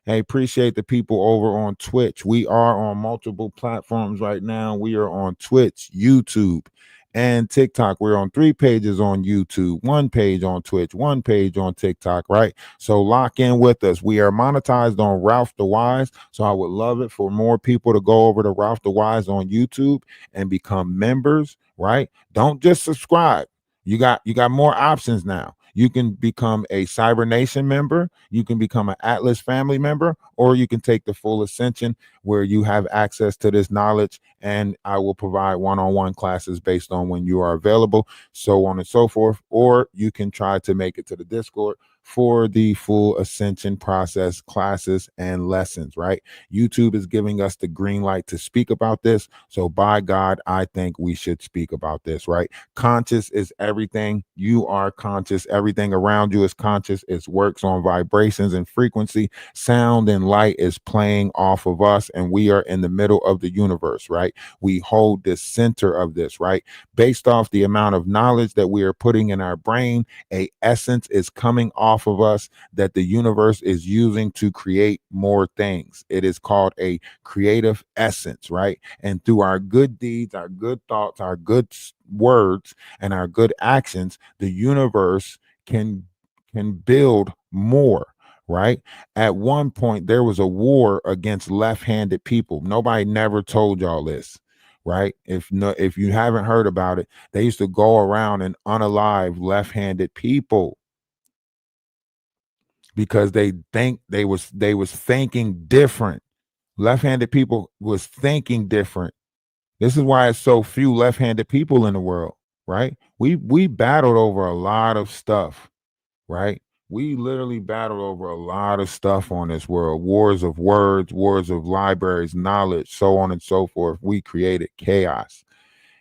I appreciate the people over on Twitch. We are on multiple platforms right now. We are on Twitch, YouTube, and TikTok. We're on 3 pages on YouTube, 1 page on Twitch, 1 page on TikTok, right? So lock in with us. We are monetized on Ralph the Wise. So I would love it for more people to go over to Ralph the Wise on YouTube and become members, right? Don't just subscribe. You got more options now. You can become a Cyber Nation member, you can become an Atlas family member, or you can take the full ascension where you have access to this knowledge, and I will provide one-on-one classes based on when you are available, so on and so forth. Or you can try to make it to the Discord for the full ascension process classes and lessons, right? YouTube is giving us the green light to speak about this. So by God, I think we should speak about this, right? Conscious is everything. You are conscious. Everything around you is conscious. It works on vibrations and frequency. Sound and light is playing off of us, and we are in the middle of the universe, right? We hold the center of this, right? Based off the amount of knowledge that we are putting in our brain, a essence is coming off of us that the universe is using to create more things. It is called a creative essence, right? And through our good deeds, our good thoughts, our good words, and our good actions, the universe can build more, right? At one point there was a war against left-handed people. Nobody never told y'all this, right? If you haven't heard about it, they used to go around and unalive left-handed people because they think they was thinking different. Left-handed people was thinking different. This is why it's so few left-handed people in the world, right? We battled over a lot of stuff, right? We literally battled over a lot of stuff on this world. Wars of words, wars of libraries, knowledge, so on and so forth. We created chaos.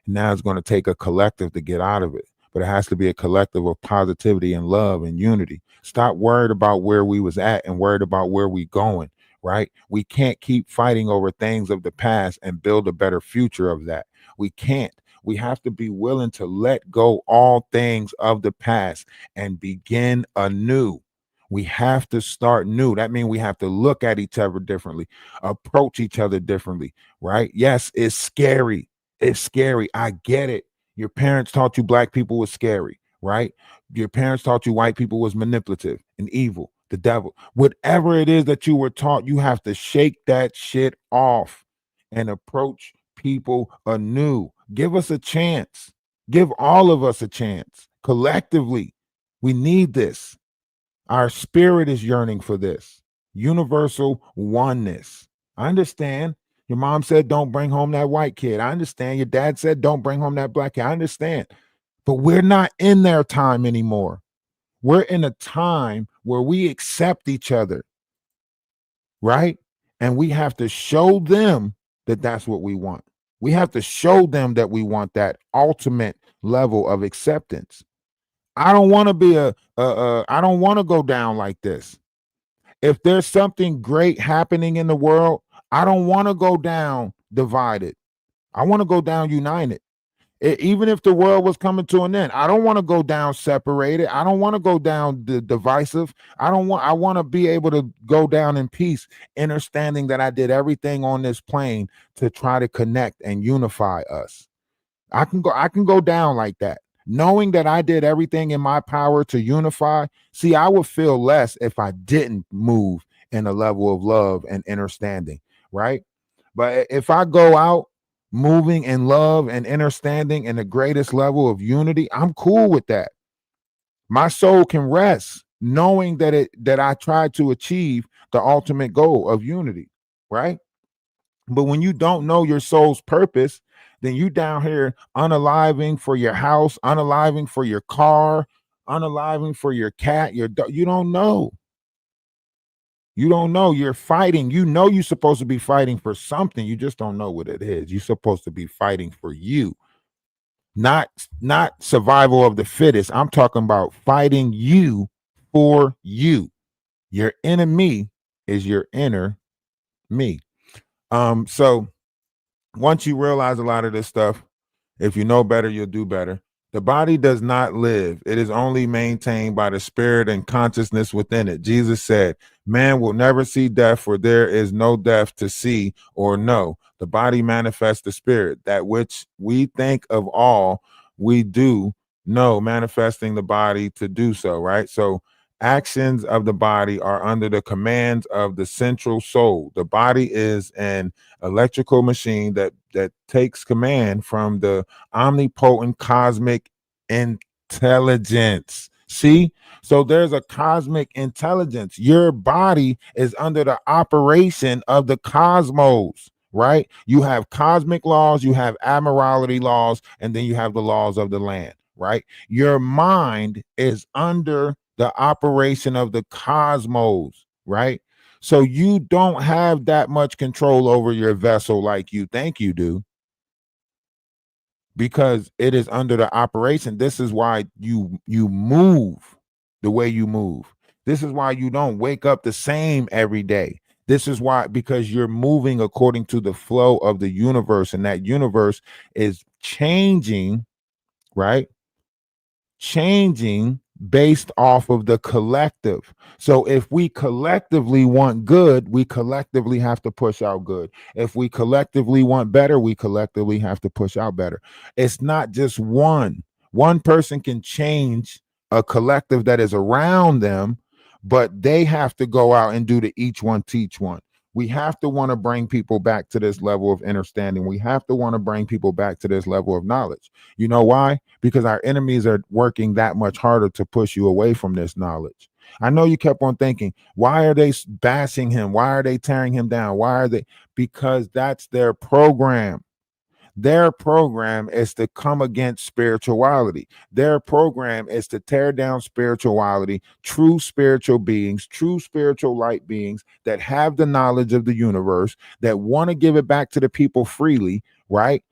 Now it's going to take a collective to get out of it, but it has to be a collective of positivity and love and unity. Stop worried about where we was at and worried about where we going, right? We can't keep fighting over things of the past and build a better future of that. We can't. We have to be willing to let go all things of the past and begin anew. We have to start new. That means we have to look at each other differently, approach each other differently, right? Yes, it's scary. It's scary. I get it. Your parents taught you black people was scary, right? Your parents taught you white people was manipulative and evil, the devil. Whatever it is that you were taught, you have to shake that shit off and approach people anew. Give us a chance. Give all of us a chance. Collectively, we need this. Our spirit is yearning for this. Universal oneness. I understand. Your mom said, don't bring home that white kid. I understand. Your dad said, don't bring home that black kid. I understand. But we're not in their time anymore. We're in a time where we accept each other, right? And we have to show them that that's what we want. We have to show them that we want that ultimate level of acceptance. I don't want to be I don't want to go down like this. If there's something great happening in the world, I don't want to go down divided. I want to go down united. Even if the world was coming to an end, I don't want to go down separated. I don't want to go down divisive. I want to be able to go down in peace, understanding that I did everything on this plane to try to connect and unify us. I can go down like that, knowing that I did everything in my power to unify. See, I would feel less if I didn't move in a level of love and understanding, right? But if I go out moving in love and understanding and the greatest level of unity, I'm cool with that. My soul can rest knowing that I tried to achieve the ultimate goal of unity, right? But when you don't know your soul's purpose, then you down here unaliving for your house, unaliving for your car, unaliving for your cat, your dog. You don't know. You don't know. You're fighting. You know you're supposed to be fighting for something. You just don't know what it is. You're supposed to be fighting for you, not survival of the fittest. I'm talking about fighting you for you. Your enemy is your inner me. So once you realize a lot of this stuff, if you know better, you'll do better. The body does not live. It is only maintained by the spirit and consciousness within it. Jesus said, man will never see death, for there is no death to see or know. The body manifests the spirit. That which we think of all, we do know, manifesting the body to do so, right? So actions of the body are under the commands of the central soul. The body is an electrical machine that takes command from the omnipotent cosmic intelligence. See, so there's a cosmic intelligence. Your body is under the operation of the cosmos, right? You have cosmic laws, you have amorality laws, and then you have the laws of the land, right? Your mind is under the operation of the cosmos, right? So you don't have that much control over your vessel like you think you do, because it is under the operation. This is why you move the way you move. This is why you don't wake up the same every day. This is why, because you're moving according to the flow of the universe, and that universe is changing, right? Changing based off of the collective. So if we collectively want good, we collectively have to push out good. If we collectively want better, we collectively have to push out better. It's not just one. One person can change a collective that is around them, but they have to go out and do the each one teach one. We have to want to bring people back to this level of understanding. We have to want to bring people back to this level of knowledge. You know why? Because our enemies are working that much harder to push you away from this knowledge. I know you kept on thinking, why are they bashing him? Why are they tearing him down? Why are they? Because that's their program. Their program is to come against spirituality. Their program is to tear down spirituality, true spiritual beings, true spiritual light beings that have the knowledge of the universe, that want to give it back to the people freely, right?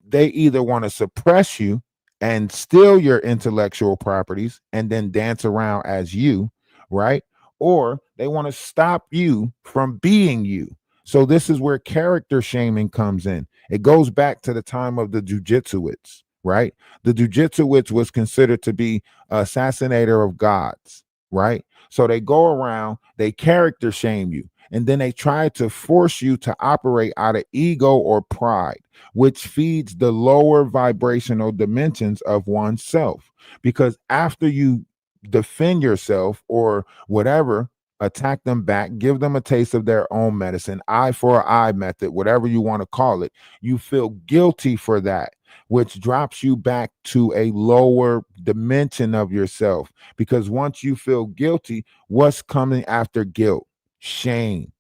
They either want to suppress you and steal your intellectual properties and then dance around as you, right? Or they want to stop you from being you. So this is where character shaming comes in. It goes back to the time of the jujitsuites, right? The jujitsuites was considered to be assassinator of gods, right? So they go around, they character shame you, and then they try to force you to operate out of ego or pride, which feeds the lower vibrational dimensions of oneself. Because after you defend yourself or whatever, attack them back, give them a taste of their own medicine, eye for eye method, whatever you want to call it, you feel guilty for that, which drops you back to a lower dimension of yourself. Because once you feel guilty, what's coming after guilt? Shame.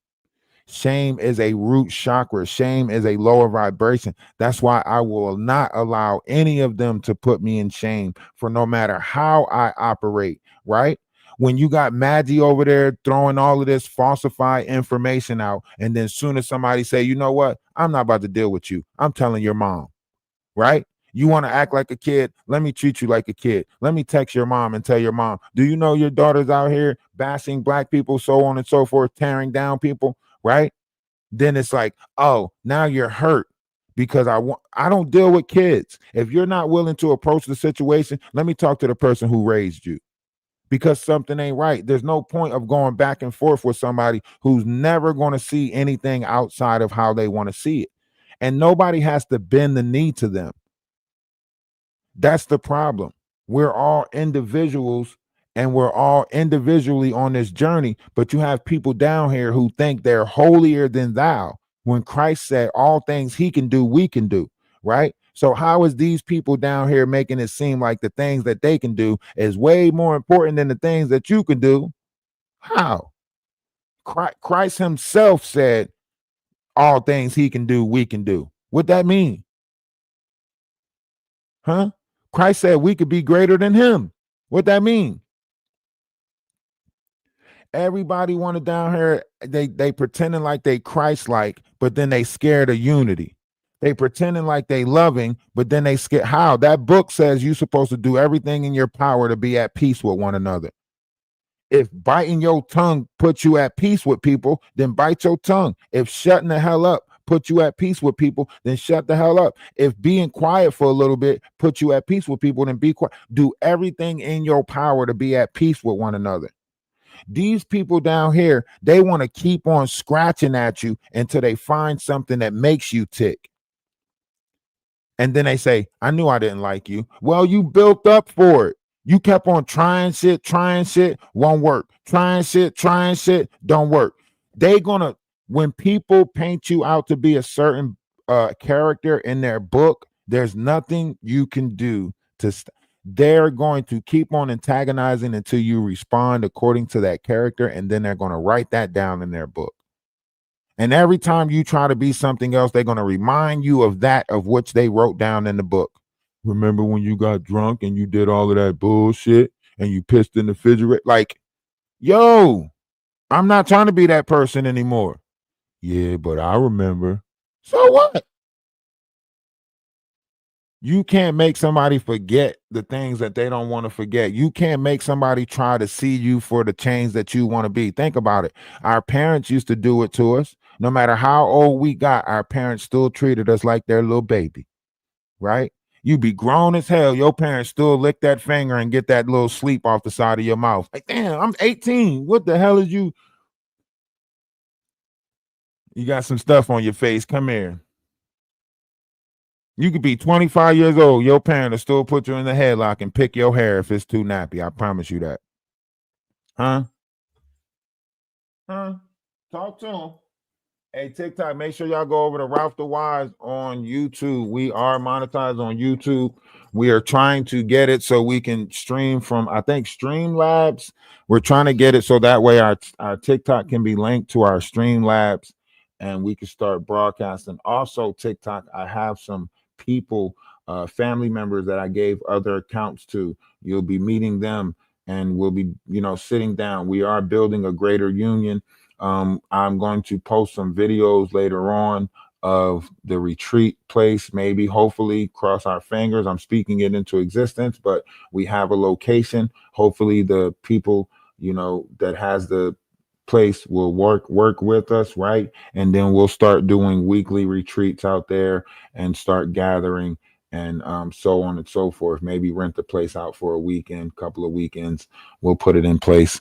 Shame is a root chakra. Shame is a lower vibration. That's why I will not allow any of them to put me in shame, for no matter how I operate, right? When you got Maggie over there throwing all of this falsified information out, and then soon as somebody say, you know what, I'm not about to deal with you, I'm telling your mom, right? You want to act like a kid? Let me treat you like a kid. Let me text your mom and tell your mom, do you know your daughter's out here bashing black people, so on and so forth, tearing down people, right? Then it's like, oh, now you're hurt because I don't deal with kids. If you're not willing to approach the situation, let me talk to the person who raised you, because something ain't right. There's no point of going back and forth with somebody who's never going to see anything outside of how they want to see it. And nobody has to bend the knee to them. That's the problem. We're all individuals and we're all individually on this journey, but you have people down here who think they're holier than thou when Christ said all things he can do, we can do, right? So how is these people down here making it seem like the things that they can do is way more important than the things that you can do? How? Christ himself said all things he can do, we can do. What that mean? Huh? Christ said we could be greater than him. What that mean? Everybody wanted down here, they pretending like they Christ-like, but then they scared of unity. They pretending like they loving, but then they scared. How? That book says you're supposed to do everything in your power to be at peace with one another. If biting your tongue puts you at peace with people, then bite your tongue. If shutting the hell up put you at peace with people, then shut the hell up. If being quiet for a little bit put you at peace with people, then be quiet. Do everything in your power to be at peace with one another. These people down here, they want to keep on scratching at you until they find something that makes you tick. And then they say, I knew I didn't like you. Well, you built up for it. You kept on trying shit, won't work. Trying shit, don't work. They gonna, when people paint you out to be a certain character in their book, there's nothing you can do to they're going to keep on antagonizing until you respond according to that character, and then they're going to write that down in their book. And every time you try to be something else, they're going to remind you of that of which they wrote down in the book. Remember when you got drunk and you did all of that bullshit and you pissed in the refrigerator? Like, yo, I'm not trying to be that person anymore. Yeah, but I remember. So what? You can't make somebody forget the things that they don't want to forget. You can't make somebody try to see you for the change that you want to be. Think about it. Our parents used to do it to us. No matter how old we got, our parents still treated us like their little baby, right? You be grown as hell. Your parents still lick that finger and get that little sleep off the side of your mouth. Like, damn, I'm 18. What the hell is you? You got some stuff on your face. Come here. You could be 25 years old. Your parent will still put you in the headlock and pick your hair if it's too nappy. I promise you that. Huh? Talk to him. Hey, TikTok, make sure y'all go over to Ralph the Wise on YouTube. We are monetized on YouTube. We are trying to get it so we can stream from, I think, Streamlabs. We're trying to get it so that way our TikTok can be linked to our Streamlabs and we can start broadcasting. Also, TikTok, I have some people, family members that I gave other accounts to. You'll be meeting them and we'll be, sitting down. We are building a greater union. I'm going to post some videos later on of the retreat place, maybe, hopefully, cross our fingers. I'm speaking it into existence, but we have a location. Hopefully the people, that has the place will work with us, right? And then we'll start doing weekly retreats out there and start gathering and so on and so forth. Maybe rent the place out for a weekend, couple of weekends. We'll put it in place.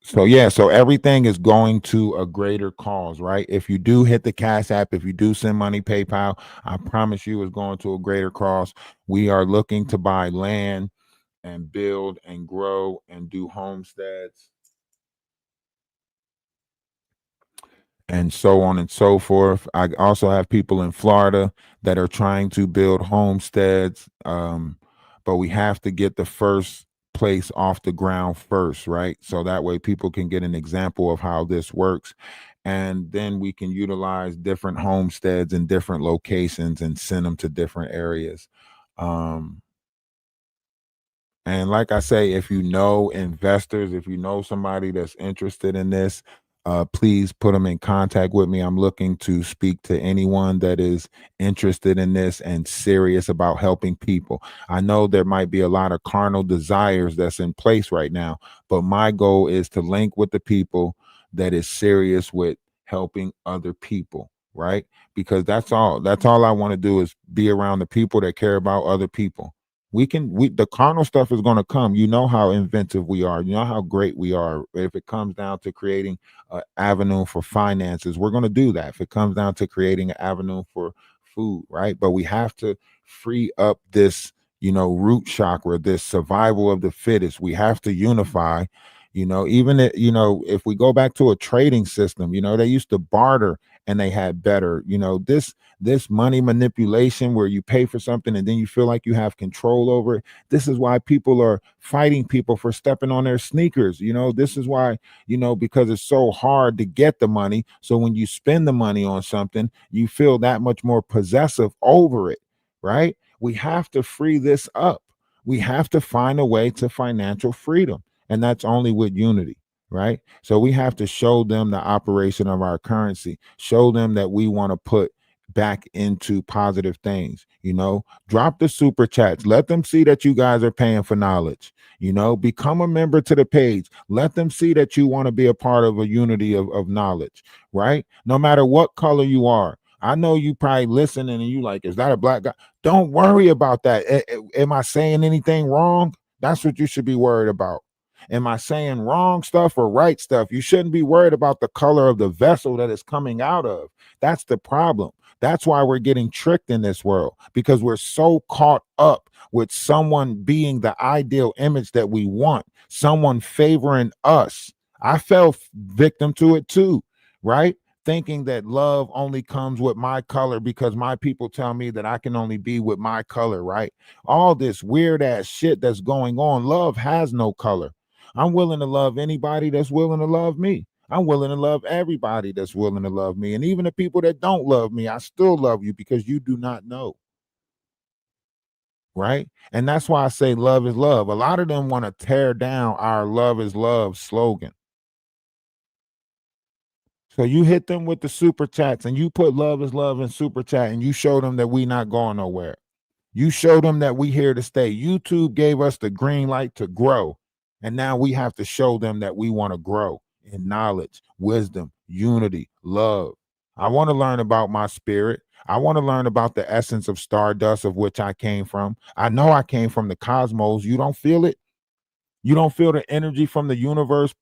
So everything is going to a greater cause, right? If you do hit the Cash App, if you do send money PayPal, I promise you it's going to a greater cause. We are looking to buy land and build and grow and do homesteads and so on and so forth. I also have people in Florida that are trying to build homesteads, but we have to get the first place off the ground first, right? So that way people can get an example of how this works. And then we can utilize different homesteads in different locations and send them to different areas. And like I say, if you know investors, if you know somebody that's interested in this, please put them in contact with me. I'm looking to speak to anyone that is interested in this and serious about helping people. I know there might be a lot of carnal desires that's in place right now, but my goal is to link with the people that is serious with helping other people, right? Because that's all I want to do is be around the people that care about other people. The carnal stuff is going to come. You know how inventive we are. You know how great we are. If it comes down to creating an avenue for finances, we're going to do that. If it comes down to creating an avenue for food, right? But we have to free up this, root chakra, this survival of the fittest. We have to unify. If we go back to a trading system, they used to barter and they had better. This money manipulation where you pay for something and then you feel like you have control over it. This is why people are fighting people for stepping on their sneakers. This is why, because it's so hard to get the money. So when you spend the money on something, you feel that much more possessive over it, right? We have to free this up. We have to find a way to financial freedom. And that's only with unity, right? So we have to show them the operation of our currency, show them that we want to put back into positive things. Drop the super chats, let them see that you guys are paying for knowledge. Become a member to the page, let them see that you want to be a part of a unity of knowledge, right? No matter what color you are. I know you probably listening and you like, is that a black guy? Don't worry about that. Am I saying anything wrong? That's what you should be worried about. Am I saying wrong stuff or right stuff? You shouldn't be worried about the color of the vessel that it's coming out of. That's the problem. That's why we're getting tricked in this world, because we're so caught up with someone being the ideal image that we want, someone favoring us. I fell victim to it too, right? Thinking that love only comes with my color because my people tell me that I can only be with my color, right? All this weird ass shit that's going on. Love has no color. I'm willing to love anybody that's willing to love me. I'm willing to love everybody that's willing to love me. And even the people that don't love me, I still love you because you do not know. Right? And that's why I say love is love. A lot of them want to tear down our love is love slogan. So you hit them with the super chats and you put love is love in super chat and you show them that we not going nowhere. You show them that we here to stay. YouTube gave us the green light to grow. And now we have to show them that we want to grow in knowledge, wisdom, unity, love. I want to learn about my spirit. I want to learn about the essence of stardust of which I came from. I know I came from the cosmos. You don't feel it? You don't feel the energy from the universe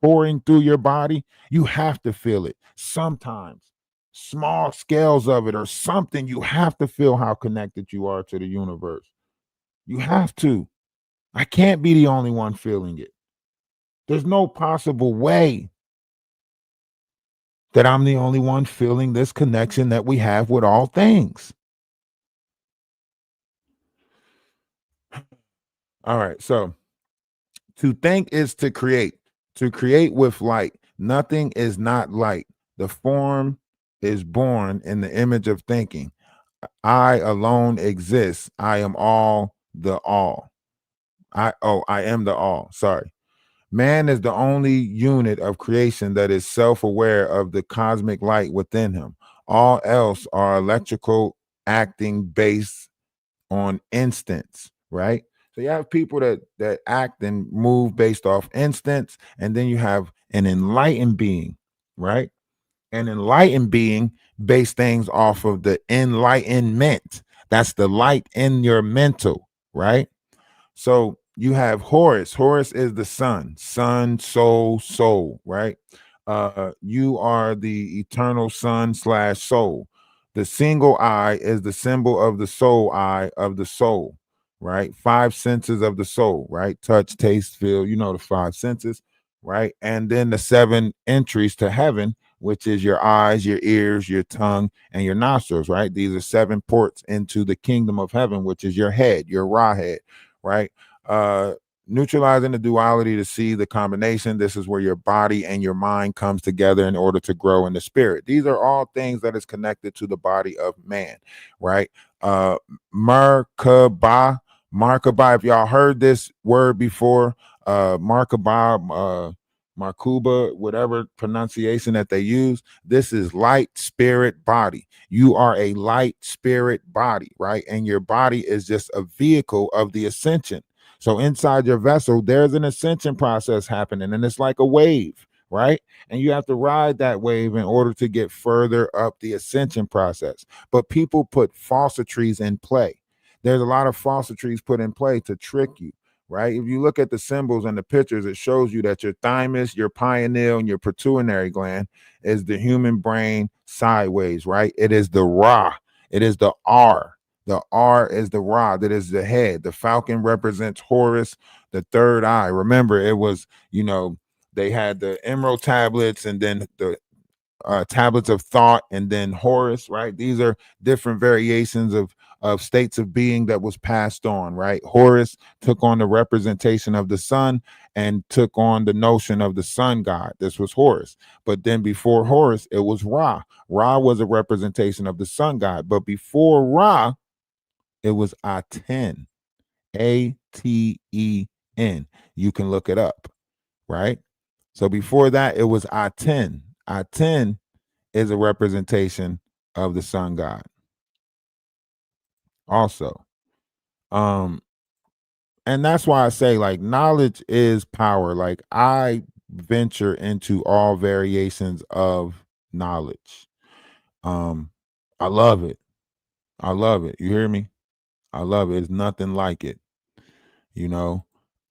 pouring through your body? You have to feel it sometimes. Small scales of it or something. You have to feel how connected you are to the universe. You have to. I can't be the only one feeling it. There's no possible way that I'm the only one feeling this connection that we have with all things. All right. So to think is to create with light. Nothing is not light. The form is born in the image of thinking. I alone exist. I am all the all. I am the all. Sorry. Man is the only unit of creation that is self-aware of the cosmic light within him. All else are electrical acting based on instance, right? So you have people that act and move based off instance, and then you have an enlightened being, right? An enlightened being based things off of the enlightenment. That's the light in your mental, right? So you have Horus. Horus is the sun, soul, right? You are the eternal sun / soul. The single eye is the symbol of the soul eye of the soul, right? 5 senses of the soul, right? Touch, taste, feel, the 5 senses, right? And then the 7 entries to heaven, which is your eyes, your ears, your tongue, and your nostrils, right? These are 7 ports into the kingdom of heaven, which is your head, your raw head, right? Neutralizing the duality to see the combination. This is where your body and your mind comes together in order to grow in the spirit. These are all things that is connected to the body of man, right? Merkaba. If y'all heard this word before, Merkaba, Markuba, whatever pronunciation that they use, this is light spirit body. You are a light spirit body, right? And your body is just a vehicle of the ascension. So inside your vessel, there's an ascension process happening, and it's like a wave, right? And you have to ride that wave in order to get further up the ascension process. But people put falsitries in play. There's a lot of falsitries put in play to trick you, right? If you look at the symbols and the pictures, it shows you that your thymus, your pineal, and your pituitary gland is the human brain sideways, right? It is the Ra. It is the R. The R is the Ra. That is the head. The falcon represents Horus, the third eye. Remember, it was, they had the emerald tablets and then the tablets of thought and then Horus, right? These are different variations of states of being that was passed on, right? Horus took on the representation of the sun and took on the notion of the sun god. This was Horus. But then before Horus, it was Ra. Ra was a representation of the sun god. But before Ra, it was Aten, Aten. You can look it up, right? So before that, it was Aten. Aten is a representation of the sun god. Also, and that's why I say, like, knowledge is power. Like, I venture into all variations of knowledge. I love it. I love it. You hear me? I love it. It's nothing like it.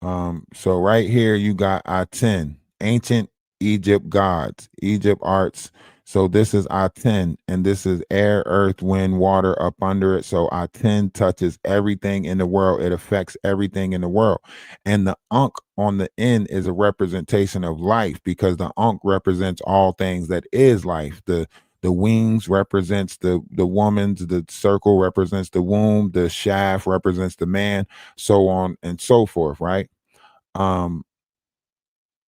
So right here you got Aten, ancient Egypt gods, Egypt arts. So this is Aten, and this is air, earth, wind, water up under it. So Aten touches everything in the world. It affects everything in the world. And the Ankh on the end is a representation of life, because the Ankh represents all things that is life. The wings represents the woman's, the circle represents the womb, the shaft represents the man, so on and so forth, right?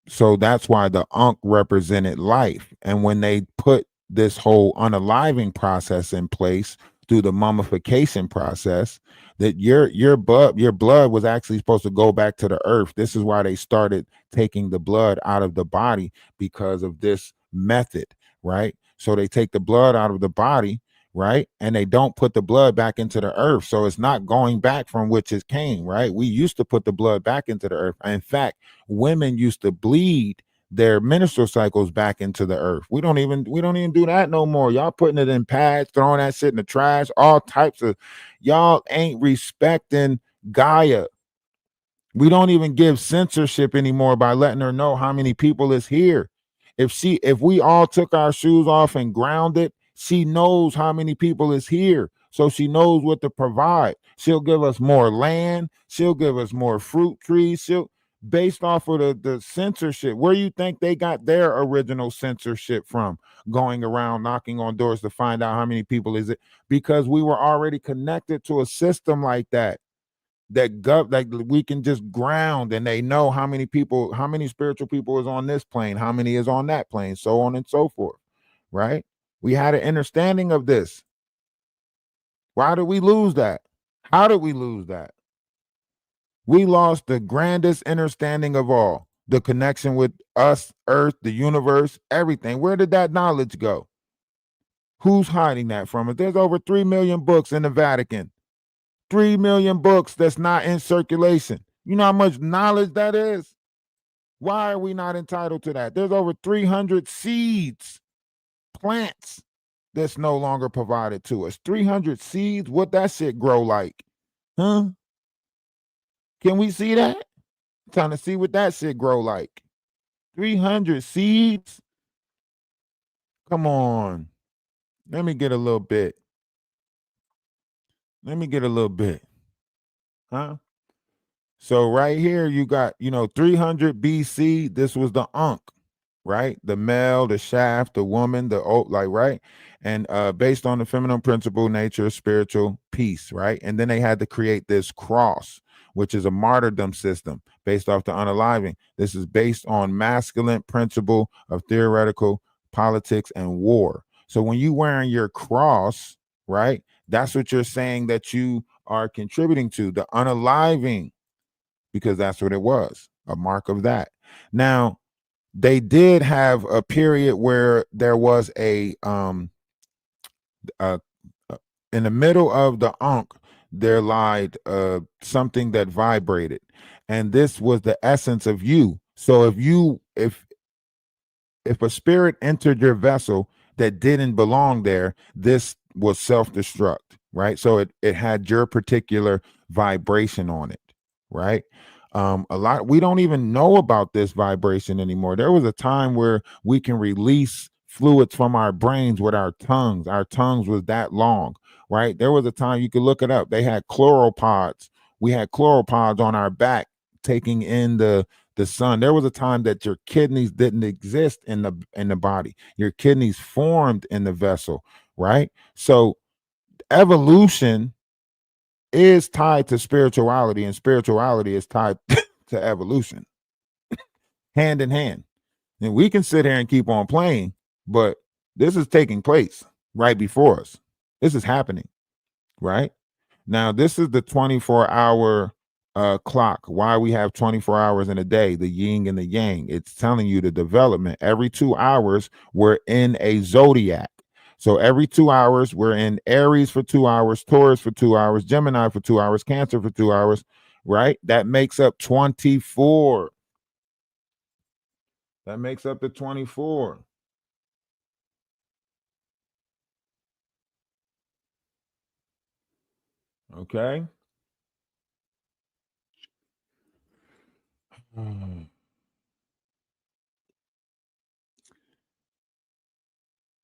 So that's why the Ankh represented life. And when they put this whole unaliving process in place through the mummification process, that your blood was actually supposed to go back to the earth. This is why they started taking the blood out of the body, because of this method, right? So they take the blood out of the body, right? And they don't put the blood back into the earth. So it's not going back from which it came, right? We used to put the blood back into the earth. In fact, women used to bleed their menstrual cycles back into the earth. We don't even do that no more. Y'all putting it in pads, throwing that shit in the trash, all types of, y'all ain't respecting Gaia. We don't even give censorship anymore by letting her know how many people is here. If we all took our shoes off and ground it, she knows how many people is here. So she knows what to provide. She'll give us more land. She'll give us more fruit trees. She'll, based off of the censorship. Where you think they got their original censorship from? Going around knocking on doors to find out how many people is it? Because we were already connected to a system like that. Like we can just ground, and they know how many people, how many spiritual people is on this plane, how many is on that plane, so on and so forth, right? We had an understanding of this. Why did we lose that? How did we lose that? We lost the grandest understanding of all, the connection with us, earth, the universe, everything. Where did that knowledge go? Who's hiding that from us? There's over 3 million books in the Vatican. 3 million books that's not in circulation. You know how much knowledge that is? Why are we not entitled to that? There's over 300 seeds, plants that's no longer provided to us. 300 seeds, what that shit grow like? Huh? Can we see that? I'm trying to see what that shit grow like. 300 seeds? Come on. Let me get a little bit. Huh? So right here, you got, 300 BC. This was the Ankh, right? The male, the shaft, the woman, the oak, like, right? And based on the feminine principle, nature, spiritual, peace, right? And then they had to create this cross, which is a martyrdom system based off the unaliving. This is based on masculine principle of theoretical politics and war. So when you wearing your cross, right, that's what you're saying that you are contributing to, the unaliving, because that's what it was, a mark of that. Now, they did have a period where there was a in the middle of the Ankh, there lied something that vibrated, and this was the essence of you. So if if a spirit entered your vessel that didn't belong there, this was self-destruct, right? So it had your particular vibration on it, right? A lot, we don't even know about this vibration anymore. There was a time where we can release fluids from our brains with our tongues. Our tongues was that long, right? There was a time, you could look it up, they had chloropods. We had chloropods on our back taking in the sun. There was a time that your kidneys didn't exist in the body. Your kidneys formed in the vessel, right? So evolution is tied to spirituality, and spirituality is tied to evolution, hand in hand. And we can sit here and keep on playing, but this is taking place right before us. This is happening, right? Now, this is the 24-hour clock. Why we have 24 hours in a day, the yin and the yang. It's telling you the development. Every 2 hours, we're in a zodiac. So every 2 hours, we're in Aries for 2 hours, Taurus for 2 hours, Gemini for 2 hours, Cancer for 2 hours, right? That makes up 24. That makes up the 24. Okay.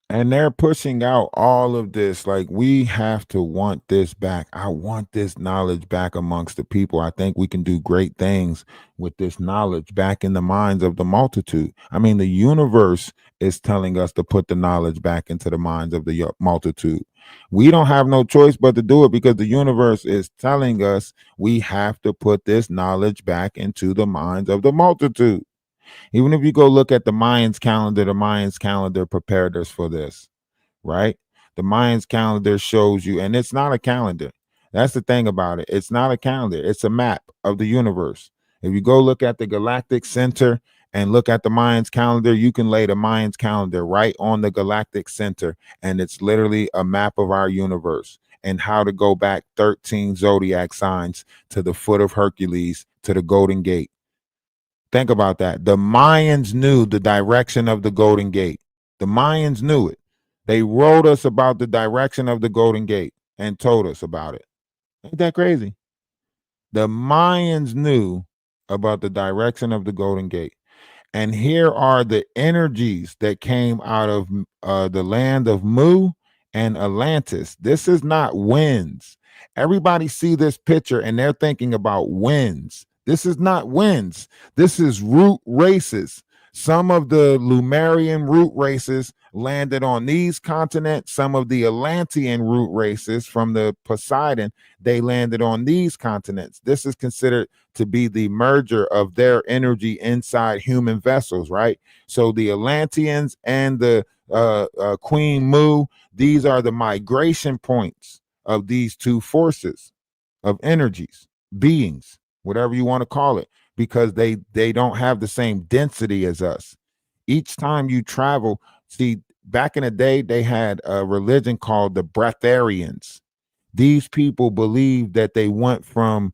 And they're pushing out all of this. Like, we have to want this back. I want this knowledge back amongst the people. I think we can do great things with this knowledge back in the minds of the multitude. I mean, the universe is telling us to put the knowledge back into the minds of the multitude. We don't have no choice but to do it, because the universe is telling us we have to put this knowledge back into the minds of the multitude. Even if you go look at the Mayans calendar prepared us for this, right? The Mayans calendar shows you, and it's not a calendar. That's the thing about it. It's not a calendar. It's a map of the universe. If you go look at the galactic center and look at the Mayans calendar, you can lay the Mayans calendar right on the galactic center, and it's literally a map of our universe and how to go back 13 zodiac signs to the foot of Hercules, to the Golden Gate. Think about that. The Mayans knew the direction of the Golden Gate. The Mayans knew it. They wrote us about the direction of the Golden Gate and told us about it. Ain't that crazy? The Mayans knew about the direction of the Golden Gate. And here are the energies that came out of the land of Mu and Atlantis. This is not winds. Everybody see this picture and they're thinking about winds. This is not winds. This is root races. Some of the Lemurian root races landed on these continents. Some of the Atlantean root races from the Poseidon, they landed on these continents. This is considered to be the merger of their energy inside human vessels, right? So the Atlanteans and the Queen Mu, these are the migration points of these two forces of energies, beings, whatever you want to call it, because they don't have the same density as us. Each time you travel, see, back in the day, they had a religion called the Breatharians. These people believed that they went from,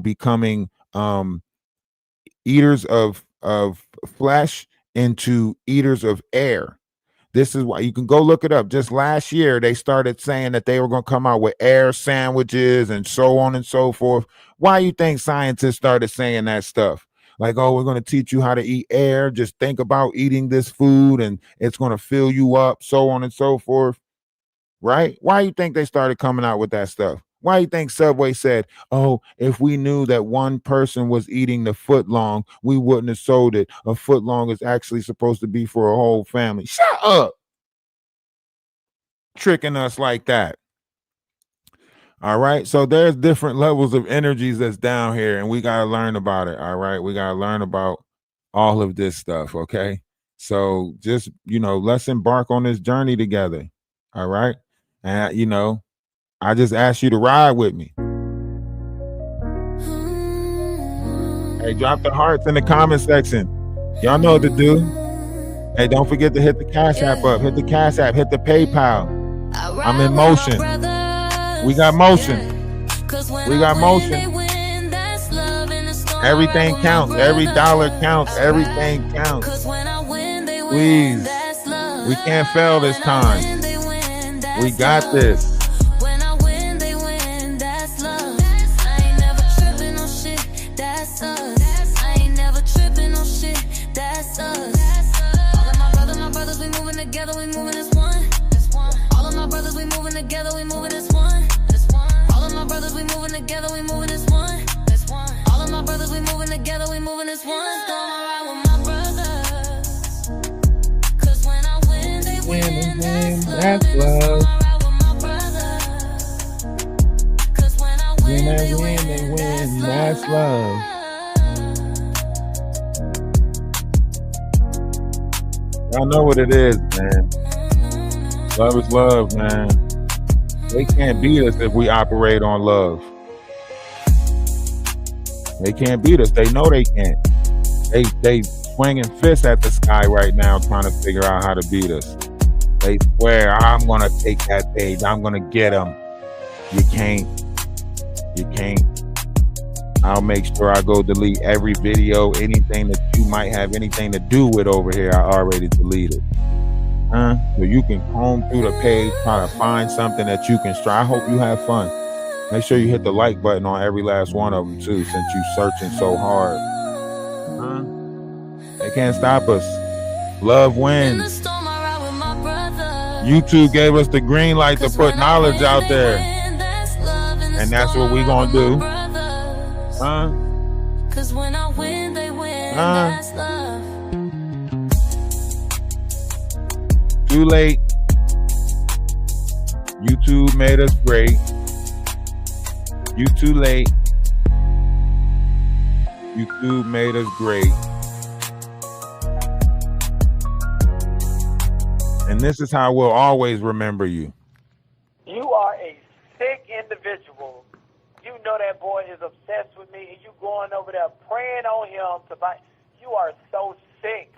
becoming eaters of flesh into eaters of air. This is why you can go look it up. Just last year, they started saying that they were going to come out with air sandwiches and so on and so forth. Why you think scientists started saying that stuff? Like, oh, we're going to teach you how to eat air. Just think about eating this food and it's going to fill you up, so on and so forth. Right? Why you think they started coming out with that stuff? Why you think Subway said, oh, if we knew that one person was eating the foot long, we wouldn't have sold it. A foot long is actually supposed to be for a whole family. Shut up. Tricking us like that. All right. So there's different levels of energies that's down here, and we got to learn about it. All right. We got to learn about all of this stuff. Okay. So just, let's embark on this journey together. All right. And, I just asked you to ride with me. Hey, drop the hearts in the comment section. Y'all know what to do. Hey, don't forget to hit the Cash App up. Hit the Cash App. Hit the PayPal. I'm in motion. We got motion. We got motion. Everything counts. Every dollar counts. Everything counts. Please. that's love. We can't fail this When I time. win, they win, that's We got love. this. When I win, they win, that's love. I ain't never tripping on shit, that's us. I ain't never tripping on shit, that's us. All of my brothers, we moving together, we moving as one. All of my brothers, we moving together, we moving as one. All of my brothers, we moving together, we moving as one. All of my brothers, we moving together, we moving as one. Going around with my brothers. 'Cause when I win, they win, that's love. And it's going around with my brothers. 'Cause when I win, they win, that's love. Y'all know what it is, man. Love is love, man. They can't beat us if we operate on love. They can't beat us. They know they can't. They swinging fists at the sky right now trying to figure out how to beat us. They swear, I'm going to take that page. I'm going to get them. You can't. You can't. I'll make sure I go delete every video, anything that you might have anything to do with over here. I already deleted. So you can comb through the page, try to find something that you can try. I hope you have fun. Make sure you hit the like button on every last one of them too, since you searching so hard. They can't stop us. Love In the wins. storm, I ride with my brothers. YouTube gave us the green light to 'Cause put when I knowledge win, out they there. win, that's love. In the And that's storm, what we I gonna ride with do. my brothers. 'Cause when I win, they win, that's love. Too late. YouTube made us great. You too late. YouTube made us great. And this is how we'll always remember you. You are a sick individual. You know that boy is obsessed with me, and you going over there praying on him to buy. You are so sick.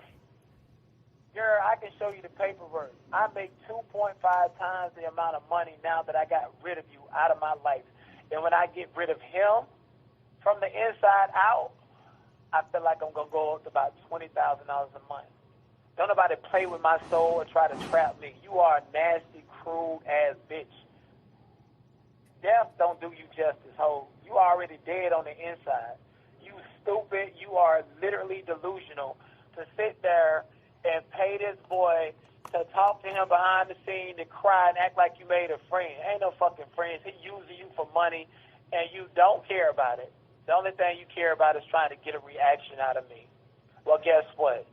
Girl, I can show you the paperwork. I make 2.5 times the amount of money now that I got rid of you out of my life. And when I get rid of him from the inside out, I feel like I'm going to go up to about $20,000 a month. Don't nobody play with my soul or try to trap me. You are a nasty, cruel ass bitch. Death don't do you justice, ho. You already dead on the inside. You stupid. You are literally delusional to sit there and pay this boy to talk to him behind the scene, to cry and act like you made a friend. Ain't no fucking friends. He using you for money, and you don't care about it. The only thing you care about is trying to get a reaction out of me. Well, guess what?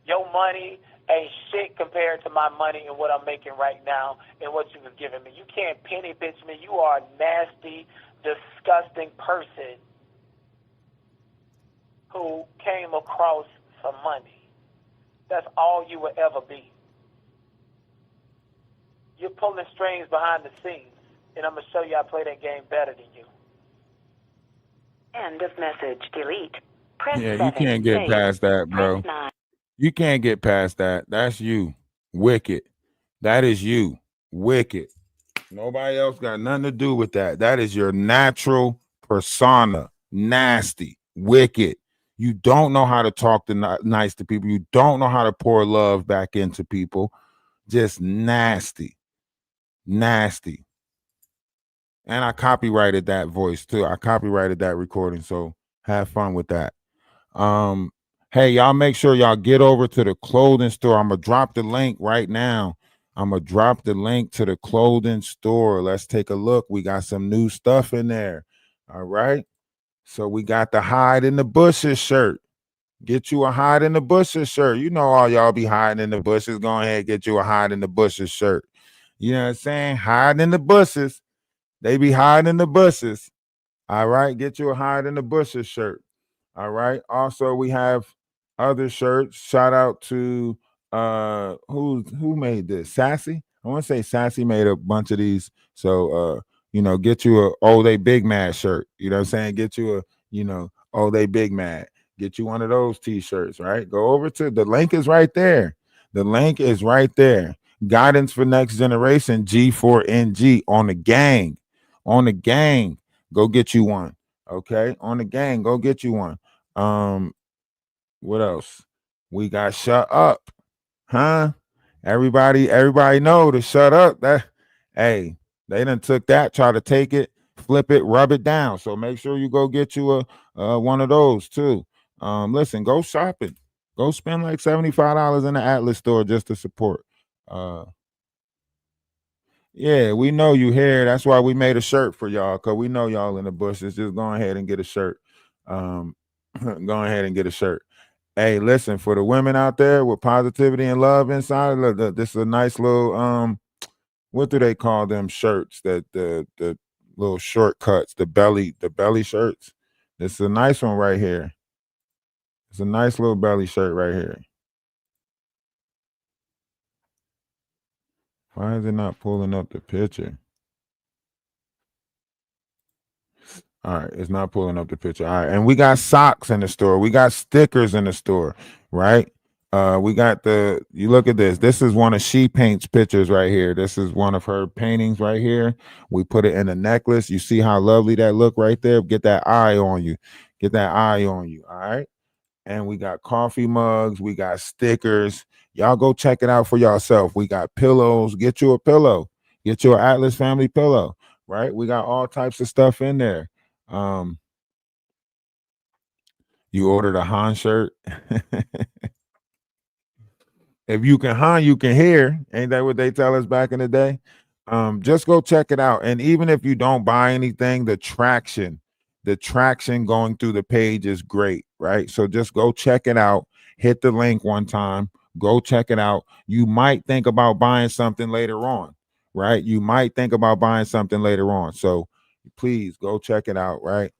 Your money ain't shit compared to my money and what I'm making right now and what you was giving me. You can't penny bitch me. You are a nasty, disgusting person who came across some money. That's all you will ever be. You're pulling strings behind the scenes, and I'm going to show you I play that game better than you. End of message. Delete. Press Yeah, you 7. can't get Save. past that, bro. Press 9. You can't get past that. That's you. Wicked. That is you. Wicked. Nobody else got nothing to do with that. That is your natural persona. Nasty. Wicked. You don't know how to talk nice to people. You don't know how to pour love back into people. Just nasty. Nasty. And I copyrighted that voice too. I copyrighted that recording. So have fun with that. Hey, y'all make sure y'all get over to the clothing store. I'm going to drop the link right now. I'm going to drop the link to the clothing store. Let's take a look. We got some new stuff in there. All right. So we got the hide in the bushes shirt. Get you a hide in the bushes shirt. You know, all y'all be hiding in the bushes. Go ahead and get you a hide in the bushes shirt. You know what I'm saying? Hide in the bushes. They be hiding in the bushes. All right. Get you a hide in the bushes shirt. All right. Also, we have other shirts. Shout out to who made this? Sassy. I want to say Sassy made a bunch of these. So you know, get you a Oh They Big Mad shirt. You know what I'm saying? Get you a, you know, Oh They Big Mad. Get you one of those t-shirts, right? Go over to the link is right there. The link is right there. Guidance for Next Generation G4NG on the gang. On the gang. Go get you one. Okay. On the gang. Go get you one. What else? We got Shut Up. Huh? Everybody know to shut up. That hey, they done took that, try to take it, flip it, rub it down. So make sure you go get you a one of those too. Listen, go shopping. Go spend like $75 in the Atlas store just to support. Uh yeah, we know you here. That's why we made a shirt for y'all, because we know y'all in the bushes. Just go ahead and get a shirt. Um go ahead and get a shirt. Hey, listen, for the women out there with positivity and love inside, look, this is a nice little what do they call them shirts, that the little shortcuts, the belly shirts. This is a nice one right here. It's a nice little belly shirt right here. Why is it not pulling up the picture? All right, it's not pulling up the picture. All right, and we got socks in the store. We got stickers in the store, right? We got you look at this. This is one of She Paints pictures right here. This is one of her paintings right here. We put it in a necklace. You see how lovely that look right there? Get that eye on you. Get that eye on you. All right. And we got coffee mugs. We got stickers. Y'all go check it out for yourself. We got pillows. Get you a pillow. Get you an Atlas family pillow, right? We got all types of stuff in there. You ordered a Han shirt. If you can Han, you can hear. Ain't that what they tell us back in the day? Just go check it out. And even if you don't buy anything, the traction going through the page is great, right? So just go check it out. Hit the link one time. Go check it out. You might think about buying something later on, right? You might think about buying something later on. So please go check it out, right?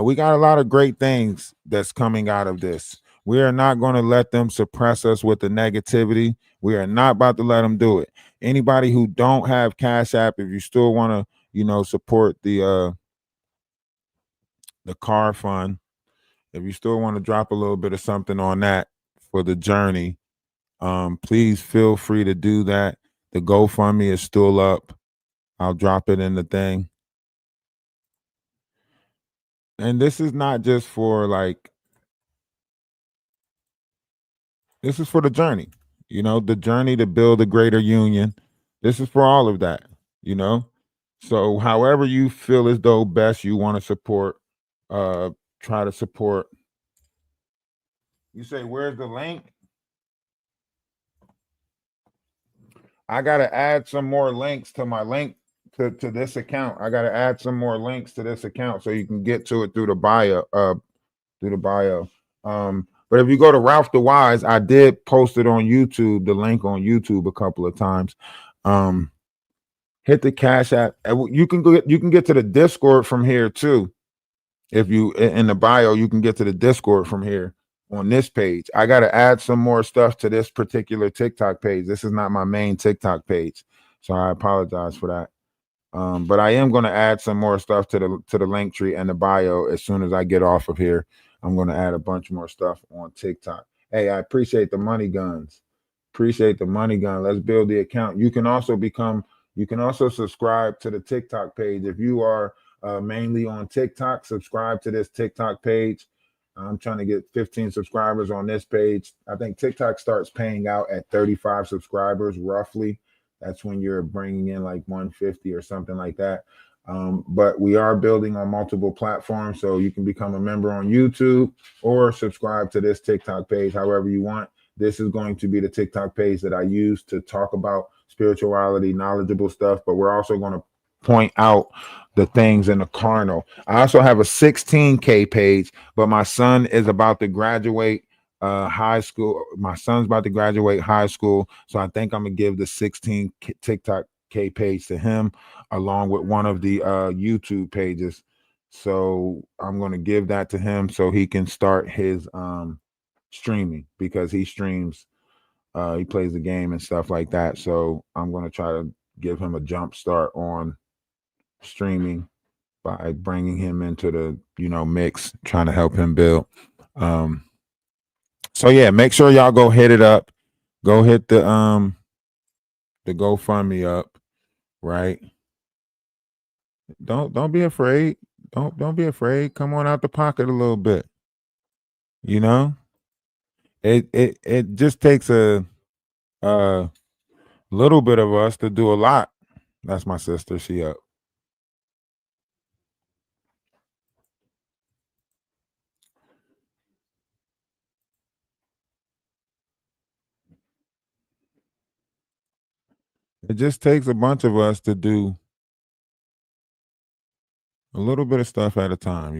We got a lot of great things that's coming out of this. We are not going to let them suppress us with the negativity. We are not about to let them do it. Anybody who don't have Cash App, if you still want to, support the car fund, if you still want to drop a little bit of something on that for the journey, please feel free to do that. The GoFundMe is still up. I'll drop it in the thing. And this is not just for this is for the journey, the journey to build a greater union. This is for all of that, So however you feel as though best you want to support, try to support. You say, where's the link? I got to add some more links to my link to this account. I got to add some more links to this account so you can get to it through the bio. But if you go to Ralph the Wise, I did post it on YouTube, the link on YouTube a couple of times. Hit the Cash App. You can get to the Discord from here too. If you in the bio, you can get to the Discord from here on this page. I got to add some more stuff to this particular TikTok page. This is not my main TikTok page, so I apologize for that. But I am going to add some more stuff to the link tree and the bio as soon as I get off of here. I'm going to add a bunch more stuff on TikTok. Hey, I appreciate the money guns. Appreciate the money gun. Let's build the account. You can also subscribe to the TikTok page. If you are mainly on TikTok, subscribe to this TikTok page. I'm trying to get 15 subscribers on this page. I think TikTok starts paying out at 35 subscribers, roughly. That's when you're bringing in like 150 or something like that. But we are building on multiple platforms, so you can become a member on YouTube or subscribe to this TikTok page, however you want. This is going to be the TikTok page that I use to talk about spirituality, knowledgeable stuff, but we're also going to point out the things in the carnal. I also have a 16K page, but my son is about to graduate high school. My son's about to graduate high school, so I think I'm gonna give the 16 TikTok K page to him along with one of the YouTube pages. So I'm gonna give that to him so he can start his streaming, because he streams, he plays the game and stuff like that. So I'm gonna try to give him a jump start on streaming by bringing him into the mix, trying to help him build. So yeah, make sure y'all go hit it up. Go hit the GoFundMe up, right? Don't be afraid. Don't be afraid. Come on out the pocket a little bit. It just takes a little bit of us to do a lot. That's my sister. She up. It just takes a bunch of us to do a little bit of stuff at a time,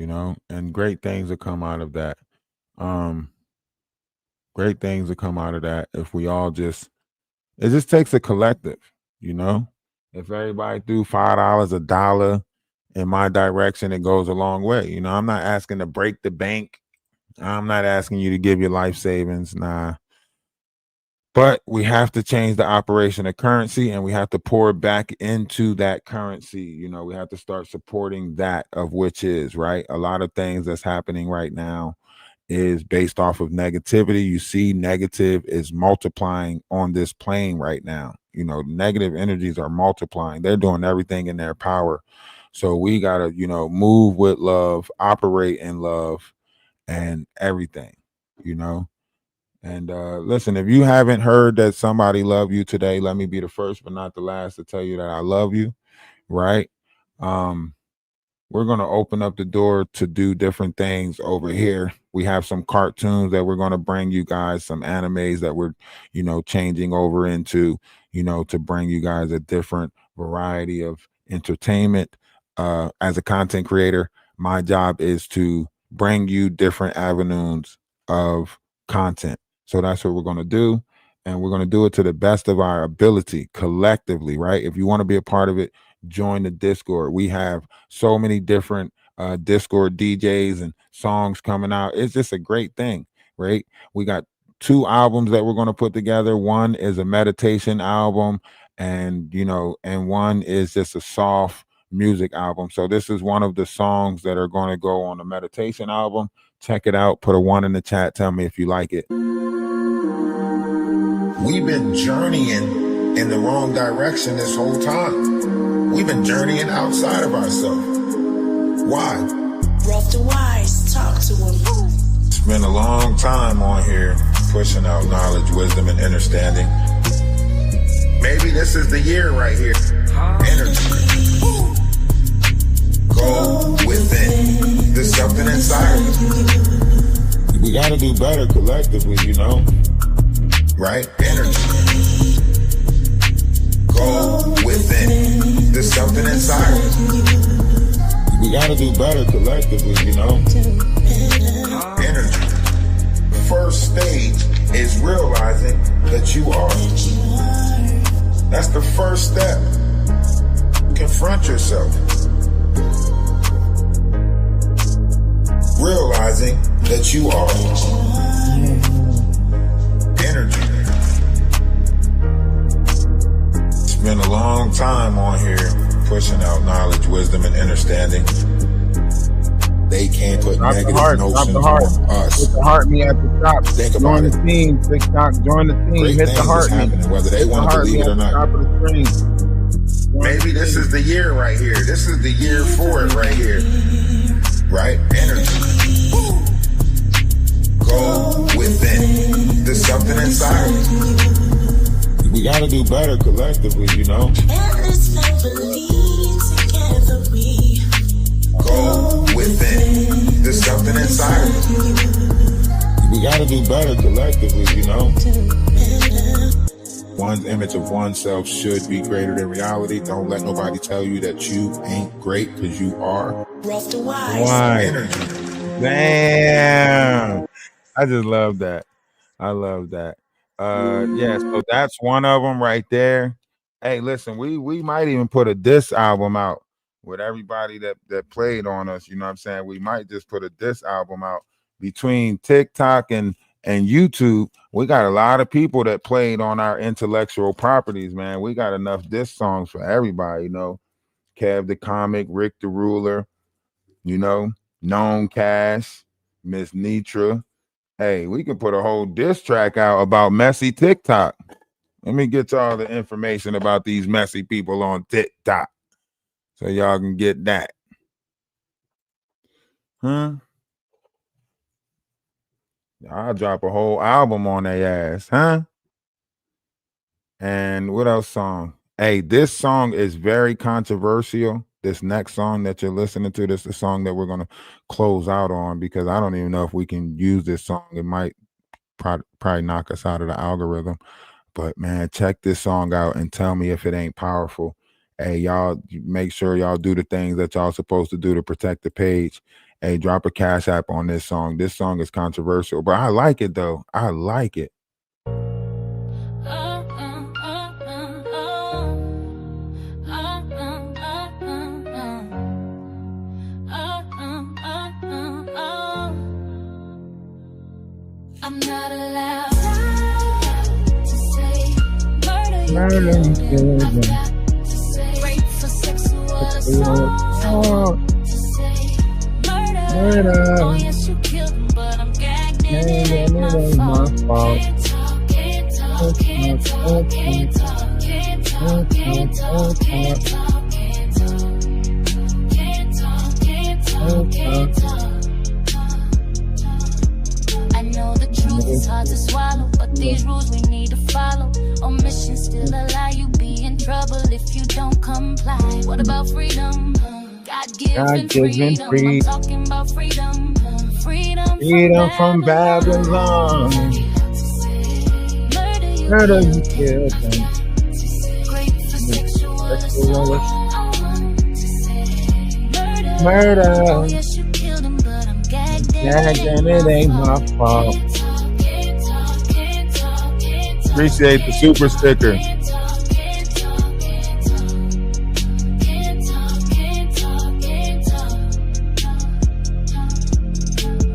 and great things will come out of that. Um, Great things will come out of that if we all it just takes a collective, you know. If everybody threw $5, $1 in my direction, it goes a long way. I'm not asking to break the bank. I'm not asking you to give your life savings. Nah. But we have to change the operation of currency and we have to pour it back into that currency. We have to start supporting that of which is right. A lot of things that's happening right now is based off of negativity. You see, negative is multiplying on this plane right now. Negative energies are multiplying. They're doing everything in their power. So we got to, move with love, operate in love, and everything, And listen, if you haven't heard that somebody love you today, let me be the first but not the last to tell you that I love you, right? We're going to open up the door to do different things over here. We have some cartoons that we're going to bring you guys, some animes that we're, changing over into, to bring you guys a different variety of entertainment. As a content creator, my job is to bring you different avenues of content. So that's what we're going to do. And we're going to do it to the best of our ability collectively, right? If you want to be a part of it, join the Discord. We have so many different Discord DJs and songs coming out. It's just a great thing, right? We got 2 albums that we're going to put together. One is a meditation album, and one is just a soft music album. So this is one of the songs that are going to go on the meditation album. Check it out. Put a 1 in the chat. Tell me if you like it. We've been journeying in the wrong direction this whole time. We've been journeying outside of ourselves. Why? Rough to wise, talk to him. It's been a long time on here pushing out knowledge, wisdom, and understanding. Maybe this is the year right here. Energy. Go within. There's something inside of you. We got to do better collectively, right? Energy. Go within. There's something inside of you. We got to do better collectively, Energy. First stage is realizing that you are. That's the first step. Confront yourself. Realizing that you are. Energy. It's been a long time on here pushing out knowledge, wisdom, and understanding. They can't put negative notions on us. Hit the heart me at the top. Think about join it. The team, TikTok, join the team. Great Hit the heart me. Whether they want to believe it or not. Top of the screen. Maybe this is the year right here. This is the year for it right here. Right? Energy. Go within. There's something inside of you. We got to do better collectively, And this family together we go within. There's something inside of you. We got to do better collectively, One's image of oneself should be greater than reality. Don't let nobody tell you that you ain't great, because you are. rough to wise. Why? Damn. I just love that. I love that. Yeah, so that's one of them right there. Hey, listen, we might even put a diss album out with everybody that played on us. You know what I'm saying? We might just put a diss album out between TikTok and YouTube. We got a lot of people that played on our intellectual properties, man. We got enough diss songs for everybody, Kev the Comic, Rick the Ruler, Known Cash, Miss Nitra. Hey, we can put a whole diss track out about messy TikTok. Let me get y'all the information about these messy people on TikTok so y'all can get that. I'll drop a whole album on their ass, And what else song? Hey, this song is very controversial. This next song that you're listening to, this is the song that we're gonna close out on because I don't even know if we can use this song. It might probably knock us out of the algorithm. But man, check this song out and tell me if it ain't powerful. Hey, y'all, make sure y'all do the things that y'all supposed to do to protect the page. Hey, drop a Cash App on this song. This song is controversial, but I like it though. I like it. I'm not allowed to say murder you killed them. I've got to say rape for sexual assault. To say murder. Oh yes, you killed them, but I'm gagged and it ain't my fault. Can't talk, can't talk, can't talk, can't talk, can't talk, can't talk, can't talk, can't talk, can't talk, can't talk. It's hard to swallow, but these rules we need to follow. Omission still allow you be in trouble if you don't comply. What about freedom? God-given freedom. I'm talking about freedom. Freedom from Babylon. Murder you killed them. Great for sexual assault. Murder. Oh yes, you killed him, but I'm gagged And it ain't my fault. Appreciate the super sticker.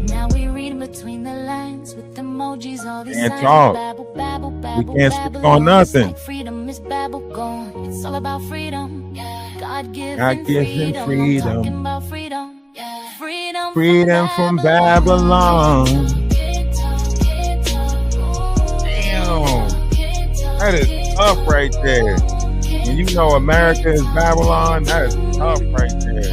Now we read between the lines with emojis, all these Can't signs. talk. Babble, babble, We babble, can't babble. speak on nothing. Like freedom is babble gone. It's all about freedom. God-given God-given freedom. I'm talking freedom. about freedom. Freedom, Freedom from Babylon. Damn. That is tough right there. When you know America is Babylon, that is tough right there.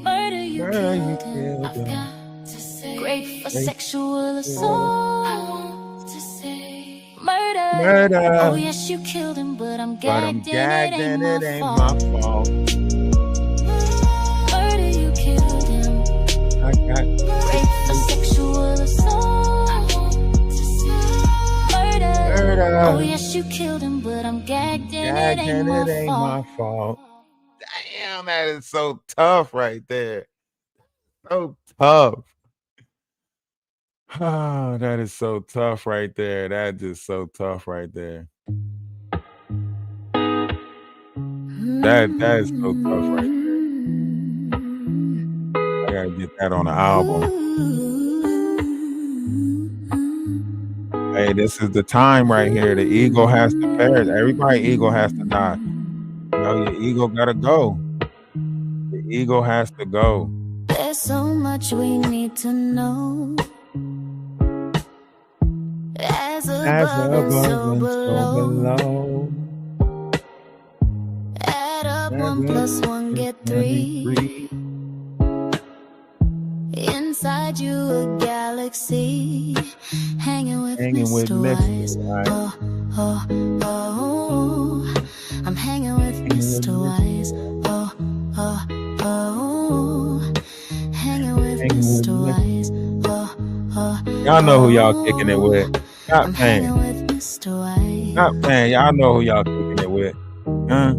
Murder you Murder you killed him. killed I've him. got to say great for sexual assault. I want to say murder. Murder. Oh yes, you killed him, but I'm But I'm gagged, gagged and and it ain't my fault. Murder, you killed him. I got Rape for sexual assault. I want to say murder. Murder. Oh yes, you killed him, but I'm gagged, and it ain't my fault. fault. Damn, that is so tough right there. So tough. Oh, that is so tough right there. That is so tough right there. That is so tough right there. I gotta get that on the album. Hey, this is the time right here. The ego has to perish. Everybody ego has to die. You know, your ego gotta go. The ego has to go. There's so much we need to know. As above and so below. Add up 1 plus 1 get 3. Inside you a galaxy, hanging with Mr. Wise. Oh, oh, oh. I'm hanging with Mr. Wise. Oh, oh, oh. Hanging with Mr. Wise. Oh, oh. Y'all know who y'all kicking it with. Stop I'm playing. hanging with Mr. Wise. Stop playing. Y'all know who y'all kicking it with. Huh?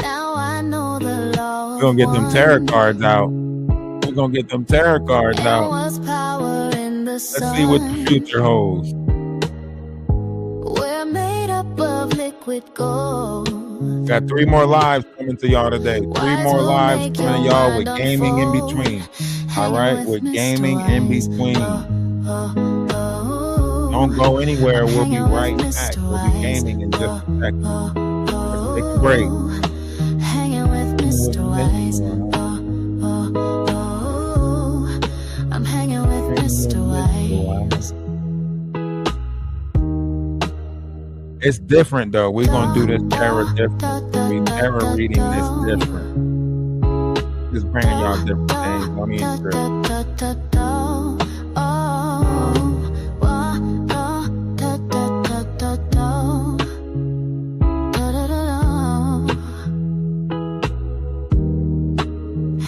Now I know the law. We're gonna get them tarot cards out. We're gonna get them tarot cards out. Was power in the Let's see what the future holds. We're made up of liquid gold. Got 3 more lives coming to y'all today. 3 more lives coming to y'all with gaming in between. All right, with gaming in between. Don't go anywhere. We'll be right back. We'll be gaming in just a second. Let's take a break. Hanging with Mr. Wise. I'm hanging with Mr. Wise. It's different though. We're gonna do this tarot different. We tarot reading this different. just bringing y'all different things. Don't even trip.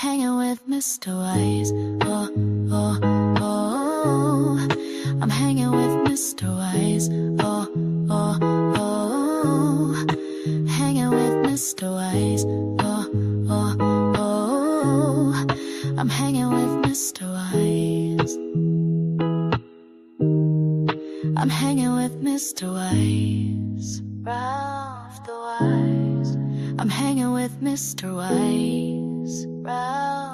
Hanging with Mr. Wise. Oh. I'm hanging with Mr. Wise. Oh. Hanging with Mr. Wise. Oh. I'm hanging with Mr. Wise. I'm hanging with Mr. Wise. Ralph the Wise. I'm hanging with Mr. Wise. Ralph.